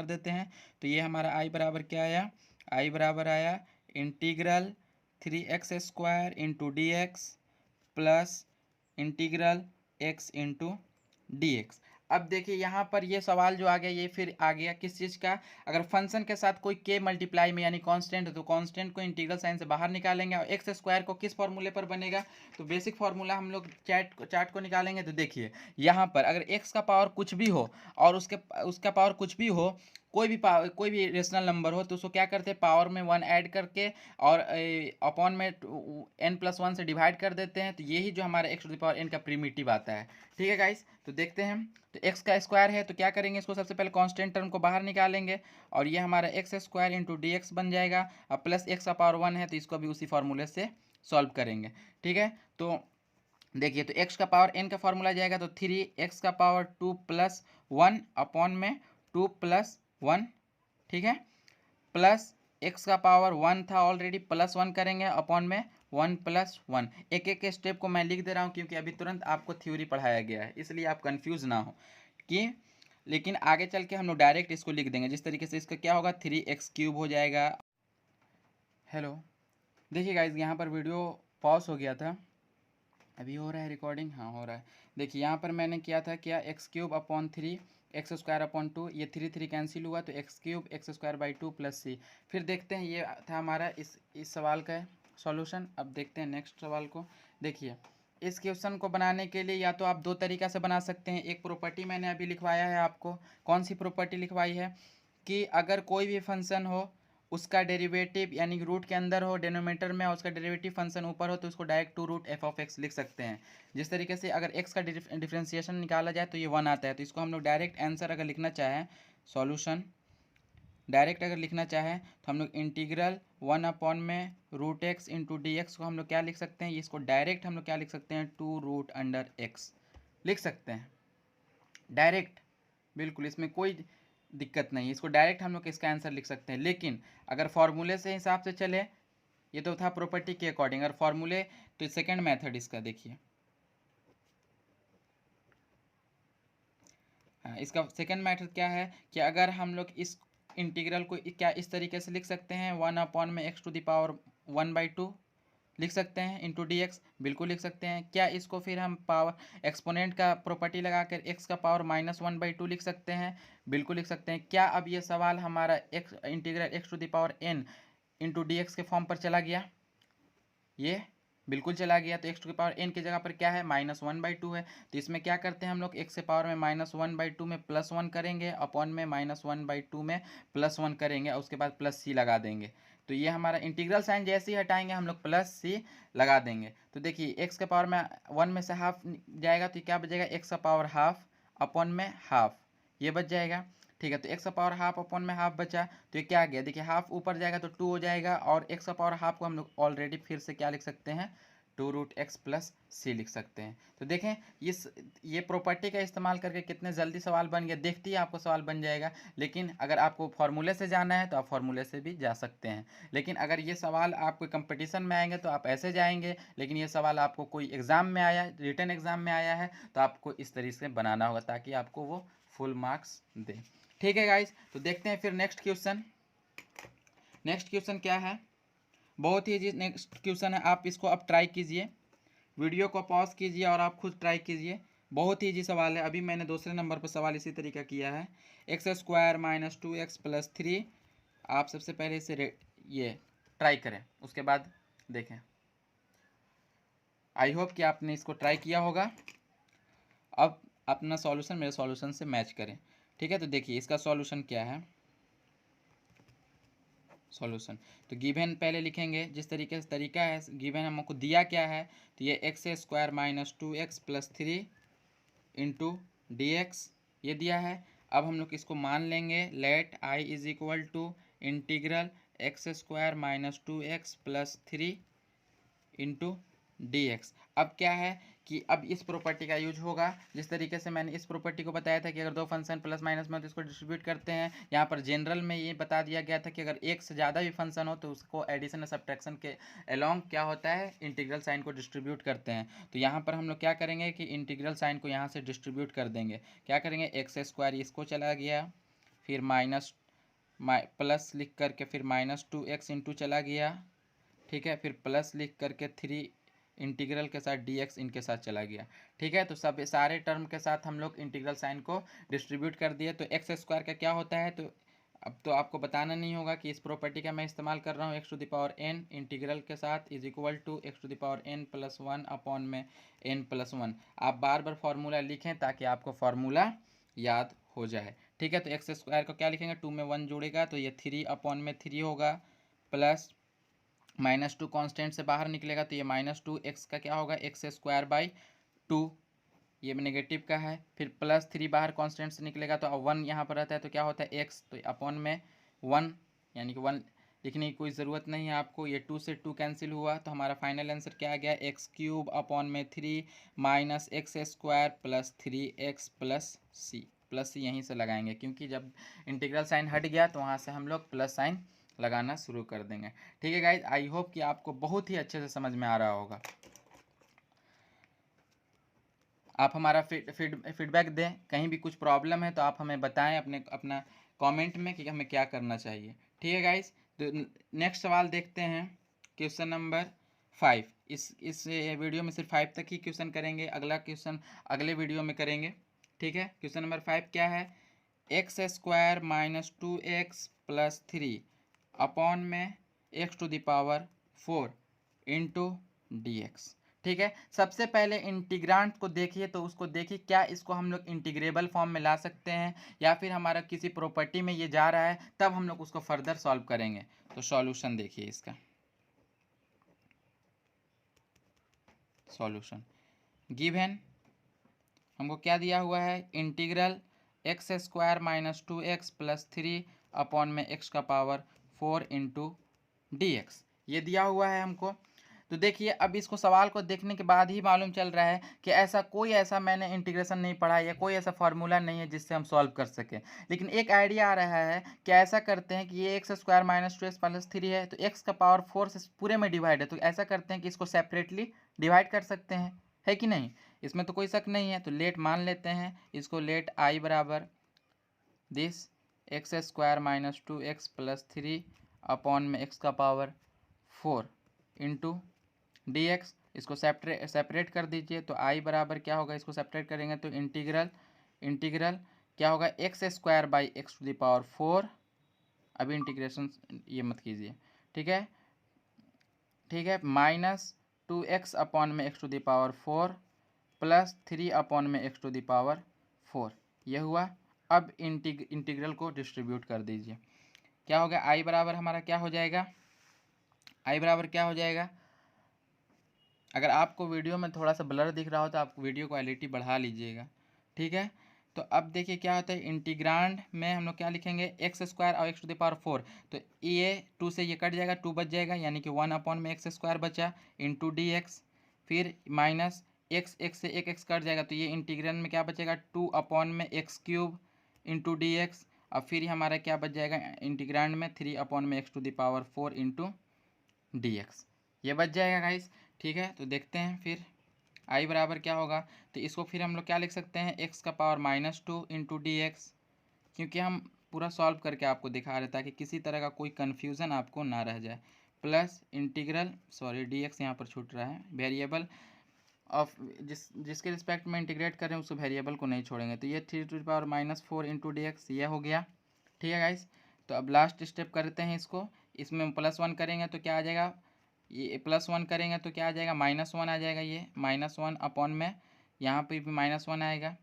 देते हैं। तो ये हमारा आई बराबर क्या आया, आई बराबर आया integral 3x² into d x plus integral x into d x. अब देखिए यहाँ पर ये सवाल जो आ गया, ये फिर आ गया किस चीज़ का, अगर फंक्शन के साथ कोई k मल्टीप्लाई में यानी कांस्टेंट है तो कांस्टेंट को इंटीग्रल साइन से बाहर निकालेंगे, और एक्स स्क्वायर को किस फॉर्मूले पर बनेगा, तो बेसिक फार्मूला हम लोग चार्ट को निकालेंगे। तो देखिए यहाँ पर अगर x का पावर कुछ भी हो और उसका पावर कुछ भी हो, कोई भी रेशनल नंबर हो, तो उसको क्या करते हैं, पावर में 1 ऐड करके और अपॉन में n+1 से डिवाइड कर देते हैं। तो यही जो हमारा x⁴n का प्रीमिटिव आता है। ठीक है गाइस, तो देखते हैं। तो x का स्क्वायर है तो क्या करेंगे, इसको सबसे पहले कांस्टेंट टर्म को बाहर निकालेंगे और ये हमारा x² इंटू डी एक्स बन जाएगा। अब प्लस x का पावर 1 है तो इसको भी उसी फार्मूले से सॉल्व करेंगे। ठीक है, तो देखिए तो x का पावर n का फार्मूला जाएगा तो 3x का पावर 2 प्लस 1 अपॉन में 2 प्लस 1। ठीक है, प्लस x का पावर 1 था ऑलरेडी, प्लस 1 करेंगे अपॉन में 1 प्लस 1। एक एक स्टेप को मैं लिख दे रहा हूँ क्योंकि अभी तुरंत आपको थ्योरी पढ़ाया गया है, इसलिए आप कंफ्यूज ना हो कि, लेकिन आगे चल के हम लोग डायरेक्ट इसको लिख देंगे जिस तरीके से। इसका क्या होगा, 3x³ हो जाएगा। हेलो, देखिए गाइज यहाँ पर वीडियो पॉज हो गया था, अभी हो रहा है रिकॉर्डिंग, हाँ हो रहा है। देखिए यहाँ पर मैंने किया था क्या, x³ अपॉन 3 x² अपॉन 2, ये 3 कैंसिल हुआ तो x³ x²/2 प्लस c। फिर देखते हैं, ये था हमारा इस सवाल का सॉल्यूशन। अब देखते हैं नेक्स्ट सवाल को। देखिए इस क्वेश्चन को बनाने के लिए या तो आप दो तरीका से बना सकते हैं। एक प्रॉपर्टी मैंने अभी लिखवाया है आपको, कौन सी प्रॉपर्टी लिखवाई है कि अगर कोई भी फंक्शन हो उसका डेरिवेटिव यानी कि रूट के अंदर हो, डिनोमिनेटर में, और उसका डेरिवेटिव फंक्शन ऊपर हो, तो उसको direct 2 root f of x लिख सकते हैं। जिस तरीके से अगर एक्स का डिफ्रेंसिएशन निकाला जाए तो ये 1 आता है, तो इसको हम लोग डायरेक्ट आंसर अगर लिखना चाहें, सॉल्यूशन डायरेक्ट अगर लिखना चाहें तो हम लोग इंटीग्रल 1 अपॉन में root x into d x को हम लोग क्या लिख सकते हैं, इसको डायरेक्ट हम लोग क्या लिख सकते हैं, 2 रूट अंडर एक्स लिख सकते हैं डायरेक्ट, बिल्कुल इसमें कोई दिक्कत नहीं है, इसको डायरेक्ट हम लोग इसका आंसर लिख सकते हैं। लेकिन अगर फॉर्मूले से हिसाब से चले, ये तो था प्रॉपर्टी के अकॉर्डिंग, अगर फॉर्मूले तो सेकंड मेथड इसका देखिए, हाँ इसका सेकंड मेथड क्या है कि अगर हम लोग इस इंटीग्रल को क्या इस तरीके से लिख सकते हैं, 1 अपॉन में एक्स टू द पावर 1/2 लिख सकते हैं इंटू डी एक्स, बिल्कुल लिख सकते हैं। क्या इसको फिर हम पावर एक्सपोनेंट का प्रॉपर्टी लगाकर एक्स का पावर -1/2 लिख सकते हैं, बिल्कुल लिख सकते हैं। क्या अब ये सवाल हमारा x integral x to the power n into d x के फॉर्म पर चला गया, ये बिल्कुल चला गया। तो एक्स टू की पावर n की जगह पर क्या है, -1/2 है। तो इसमें क्या करते हैं हम लोग, एक्स के पावर में -1/2 में +1 करेंगे, अपॉन में -1/2 में +1 करेंगे, और उसके बाद प्लस सी लगा देंगे। तो ये हमारा इंटीग्रल साइन जैसे ही हटाएंगे हम लोग प्लस सी लगा देंगे। तो देखिए एक्स के पावर में 1 में से हाफ जाएगा तो क्या बचेगा, एक्स का पावर हाफ अपॉन में हाफ, ये बच जाएगा। ठीक है, तो एक्स का पावर हाफ अपॉन में हाफ बचा, तो ये क्या आ गया, देखिए हाफ ऊपर जाएगा तो 2 हो जाएगा, और एक्स का पावर हाफ को हम लोग ऑलरेडी फिर से क्या लिख सकते हैं, 2 रूट एक्स प्लस सी लिख सकते हैं। तो देखें ये प्रॉपर्टी का इस्तेमाल करके कितने जल्दी सवाल बन गया, देखते ही आपको सवाल बन जाएगा। लेकिन अगर आपको फार्मूले से जाना है तो आप फार्मूले से भी जा सकते हैं, लेकिन अगर ये सवाल आपको कंपटीशन में आएंगे तो आप ऐसे जाएंगे, लेकिन ये सवाल आपको कोई एग्ज़ाम में आया, रिटन एग्ज़ाम में आया है, तो आपको इस तरीके से बनाना होगा ताकि आपको वो फुल मार्क्स दे। ठीक है गाइज, तो देखते हैं फिर नेक्स्ट क्वेश्चन। नेक्स्ट क्वेश्चन क्या है, बहुत ही नेक्स्ट क्वेश्चन है, आप इसको अब ट्राई कीजिए, वीडियो को पॉज कीजिए और आप खुद ट्राई कीजिए। बहुत ही ईजी सवाल है, अभी मैंने दूसरे नंबर पर सवाल इसी तरीका किया है। x² - 2x + 3, आप सबसे पहले इसे ये ट्राई करें, उसके बाद देखें। आई होप कि आपने इसको ट्राई किया होगा। अब अपना सॉल्यूशन मेरे सॉल्यूशन से मैच करें। ठीक है, तो देखिए इसका सॉल्यूशन क्या है, सॉल्यूशन तो गिवन पहले लिखेंगे, जिस तरीके से तरीका है, गिवन हमको दिया क्या है, तो ये x² - 2x + 3 into d x ये दिया है। अब हम लोग इसको मान लेंगे, let i = integral x² - 2x + 3 into d x. अब क्या है कि अब इस प्रॉपर्टी का यूज होगा, जिस तरीके से मैंने इस प्रॉपर्टी को बताया था कि अगर दो फंक्शन प्लस माइनस में तो इसको डिस्ट्रीब्यूट करते हैं। यहाँ पर जनरल में ये बता दिया गया था कि अगर एक से ज़्यादा भी फंक्शन हो तो उसको एडिशन और सब्ट्रैक्शन के अलोंग क्या होता है, इंटीग्रल साइन को डिस्ट्रीब्यूट करते हैं। तो यहाँ पर हम लोग क्या करेंगे कि इंटीग्रल साइन को यहाँ से डिस्ट्रीब्यूट कर देंगे। क्या करेंगे, x² इसको चला गया, फिर प्लस लिख करके फिर -2x इंटू चला गया, ठीक है, फिर प्लस लिख करके 3 इंटीग्रल के साथ dx इनके साथ चला गया। ठीक है, तो सब सारे टर्म के साथ हम लोग इंटीग्रल साइन को डिस्ट्रीब्यूट कर दिए। तो x² का क्या होता है, तो अब तो आपको बताना नहीं होगा कि इस प्रॉपर्टी का मैं इस्तेमाल कर रहा हूँ, x⁴n इंटीग्रल के साथ = x⁴n + 1 अपॉन में n + 1। आप बार बार फार्मूला लिखें ताकि आपको फार्मूला याद हो जाए। ठीक है, तो x² को क्या लिखेंगे, 2 में 1 जोड़ेगा तो ये 3 अपॉन में 3 होगा, प्लस -2 कांस्टेंट से बाहर निकलेगा तो ये -2x का क्या होगा, x² / 2, ये नेगेटिव का है, फिर +3 बाहर कांस्टेंट से निकलेगा तो अब 1 यहाँ पर रहता है तो क्या होता है x, तो अपॉन में 1, यानी कि 1 लिखने की कोई ज़रूरत नहीं है आपको, ये 2 से 2 कैंसिल हुआ तो हमारा फाइनल आंसर क्या आ गया, x³ अपॉन में 3 - x² + 3x + c, प्लस सी यहीं से लगाएंगे क्योंकि जब इंटीग्रल साइन हट गया तो वहाँ से हम लोग प्लस साइन लगाना शुरू कर देंगे। ठीक है गाइज, आई होप कि आपको बहुत ही अच्छे से समझ में आ रहा होगा। आप हमारा फीडबैक दें, कहीं भी कुछ प्रॉब्लम है तो आप हमें बताएं अपना कमेंट में कि हमें क्या करना चाहिए। ठीक है गाइज, तो नेक्स्ट सवाल देखते हैं, क्वेश्चन नंबर 5। इस वीडियो में सिर्फ 5 तक ही क्वेश्चन करेंगे, अगला क्वेश्चन अगले वीडियो में करेंगे। ठीक है, क्वेश्चन नंबर 5 क्या है, x² - 2x + 3 अपॉन में x⁴ इंटू dx। ठीक है। सबसे पहले इंटीग्रांट को देखिए, तो उसको देखिए क्या इसको हम लोग इंटीग्रेबल फॉर्म में ला सकते हैं या फिर हमारा किसी प्रॉपर्टी में ये जा रहा है, तब हम लोग उसको फर्दर सॉल्व करेंगे। तो सॉल्यूशन देखिए इसका, सॉल्यूशन गिवन हमको क्या दिया हुआ है, integral x square minus 2x plus 3 upon में x का पावर 4 इंटू डी एक्स, ये दिया हुआ है हमको। तो देखिए अब इसको सवाल को देखने के बाद ही मालूम चल रहा है कि ऐसा मैंने इंटीग्रेशन नहीं पढ़ा या कोई ऐसा फार्मूला नहीं है जिससे हम सॉल्व कर सकें, लेकिन एक आइडिया आ रहा है कि ऐसा करते हैं कि ये x square minus 2x plus 3 है, तो x का पावर 4 से पूरे में डिवाइड है, तो ऐसा करते हैं कि इसको सेपरेटली डिवाइड कर सकते हैं, है कि नहीं, इसमें तो कोई शक नहीं है। तो लेट मान लेते हैं इसको, लेट आई बराबर this x square minus 2x plus 3 upon में x का पावर 4 इंटू डी एक्स, इसको सेपरेट कर दीजिए। तो आई बराबर क्या होगा, इसको सेपरेट करेंगे तो इंटीग्रल क्या होगा, x square by x to the power 4, अभी इंटीग्रेशन ये मत कीजिए, ठीक है, माइनस 2x अपॉन में x to the power 4 plus 3 upon में x टू द पावर 4, ये हुआ। अब इंटीग्रल को डिस्ट्रीब्यूट कर दीजिए, क्या हो गया, आई बराबर हमारा क्या हो जाएगा, आई बराबर क्या हो जाएगा, अगर आपको वीडियो में थोड़ा सा ब्लर दिख रहा हो तो आप वीडियो क्वालिटी बढ़ा लीजिएगा, ठीक है। तो अब देखिए क्या होता है, इंटीग्रांड में हम लोग क्या लिखेंगे, एक्स स्क्वायर और एक्स टू द पावर 4, तो ये 2 से ये कट जाएगा, 2 बच जाएगा, यानी कि 1 अपॉन में एक्स स्क्वायर बचा इंटू डी एक्स, फिर माइनस एक्स से एक एक्स कट जाएगा, तो ये इंटीग्रल में क्या बचेगा, 2 अपॉन में x cube into d x, और फिर हमारा क्या बच जाएगा इंटीग्रांड में 3 अपॉन में x to the power 4 into d x, ये बच जाएगा गाइस, ठीक है। तो देखते हैं फिर आई बराबर क्या होगा, तो इसको फिर हम लोग क्या लिख सकते हैं, एक्स का पावर -2 इंटू डी एक्स, क्योंकि हम पूरा सॉल्व करके आपको दिखा रहे ताकि किसी तरह का कोई कन्फ्यूज़न आपको ना रह जाए, प्लस इंटीग्रल डी एक्स यहाँ पर छूट रहा है, वेरिएबल ऑफ जिसके रिस्पेक्ट में इंटीग्रेट कर रहे हैं उस वेरिएबल को नहीं छोड़ेंगे, तो ये 3 to the power -4 into d x, ये हो गया, ठीक है गाइस। तो अब लास्ट स्टेप करते हैं इसको, इसमें +1 करेंगे तो क्या आ जाएगा, ये +1 करेंगे तो क्या आ जाएगा, -1 आ जाएगा, ये -1 अपॉन में यहाँ पे भी -1 आएगा,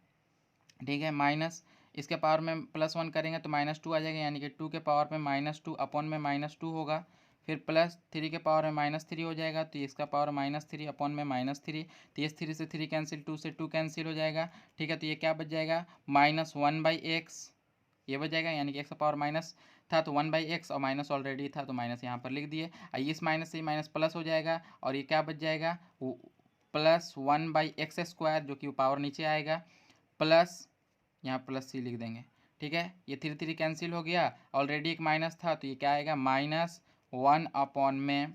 ठीक है, माइनस इसके पावर में +1 करेंगे तो -2 आ जाएगा, यानी कि 2 के पावर में -2 अपॉन में -2 होगा, फिर प्लस 3 के पावर में -3 हो जाएगा, तो इसका पावर -3 अपॉन में -3, तो ये 3 से 3 कैंसिल, 2 से 2 कैंसिल हो जाएगा, ठीक है। तो ये क्या बच जाएगा, -1/x, ये बच जाएगा, यानी कि x का पावर माइनस था तो 1/x, और माइनस ऑलरेडी था तो माइनस यहाँ पर लिख दिए, इस माइनस से माइनस प्लस हो जाएगा, और ये क्या बच जाएगा, +1/x², जो कि पावर नीचे आएगा, प्लस यहाँ प्लस सी लिख देंगे, ठीक है। ये 3 3 कैंसिल हो गया, ऑलरेडी एक माइनस था तो ये क्या आएगा, -1 अपॉन में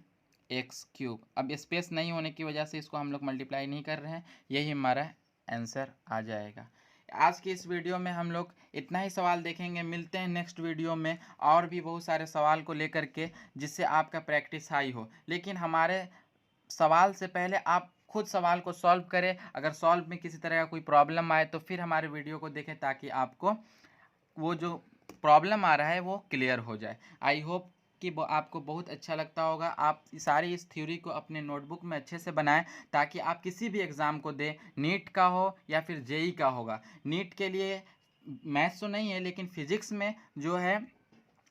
x³। अब स्पेस नहीं होने की वजह से इसको हम लोग मल्टीप्लाई नहीं कर रहे हैं, यही हमारा आंसर आ जाएगा। आज की इस वीडियो में हम लोग इतना ही सवाल देखेंगे, मिलते हैं नेक्स्ट वीडियो में और भी बहुत सारे सवाल को लेकर के, जिससे आपका प्रैक्टिस हाई हो। लेकिन हमारे सवाल से पहले आप खुद सवाल को सॉल्व करें, अगर सॉल्व में किसी तरह का कोई प्रॉब्लम आए तो फिर हमारे वीडियो को देखें, ताकि आपको वो जो प्रॉब्लम आ रहा है वो क्लियर हो जाए। आई होप कि वो आपको बहुत अच्छा लगता होगा। आप सारी इस थ्योरी को अपने नोटबुक में अच्छे से बनाएं, ताकि आप किसी भी एग्ज़ाम को दें, नीट का हो या फिर जेई का होगा। नीट के लिए मैथ्स तो नहीं है, लेकिन फिजिक्स में जो है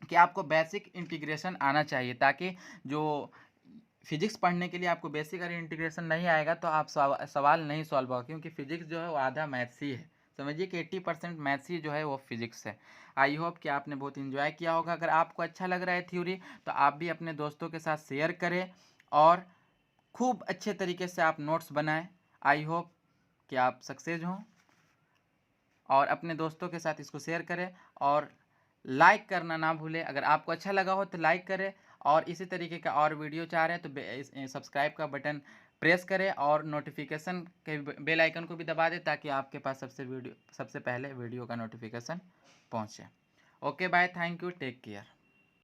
कि आपको बेसिक इंटीग्रेशन आना चाहिए, ताकि जो फिजिक्स पढ़ने के लिए आपको बेसिक अगर इंटीग्रेशन नहीं आएगा तो आप सवाल नहीं सॉल्व होगा, क्योंकि फिजिक्स जो है वो आधा मैथ्स ही है। समझिए कि 80% मैथ्स ही जो है वो फिजिक्स है। आई होप कि आपने बहुत इन्जॉय किया होगा। अगर आपको अच्छा लग रहा है थ्योरी, तो आप भी अपने दोस्तों के साथ शेयर करें और खूब अच्छे तरीके से आप नोट्स बनाएं। आई होप कि आप सक्सेस हों, और अपने दोस्तों के साथ इसको शेयर करें, और लाइक करना ना भूलें। अगर आपको अच्छा लगा हो तो लाइक करें, और इसी तरीके का और वीडियो चाह रहे हैं तो सब्सक्राइब का बटन प्रेस करें, और नोटिफिकेशन के बेल आइकन को भी दबा दें, ताकि आपके पास सबसे पहले वीडियो का नोटिफिकेशन पहुंचे। Okay bye, thank you, take care.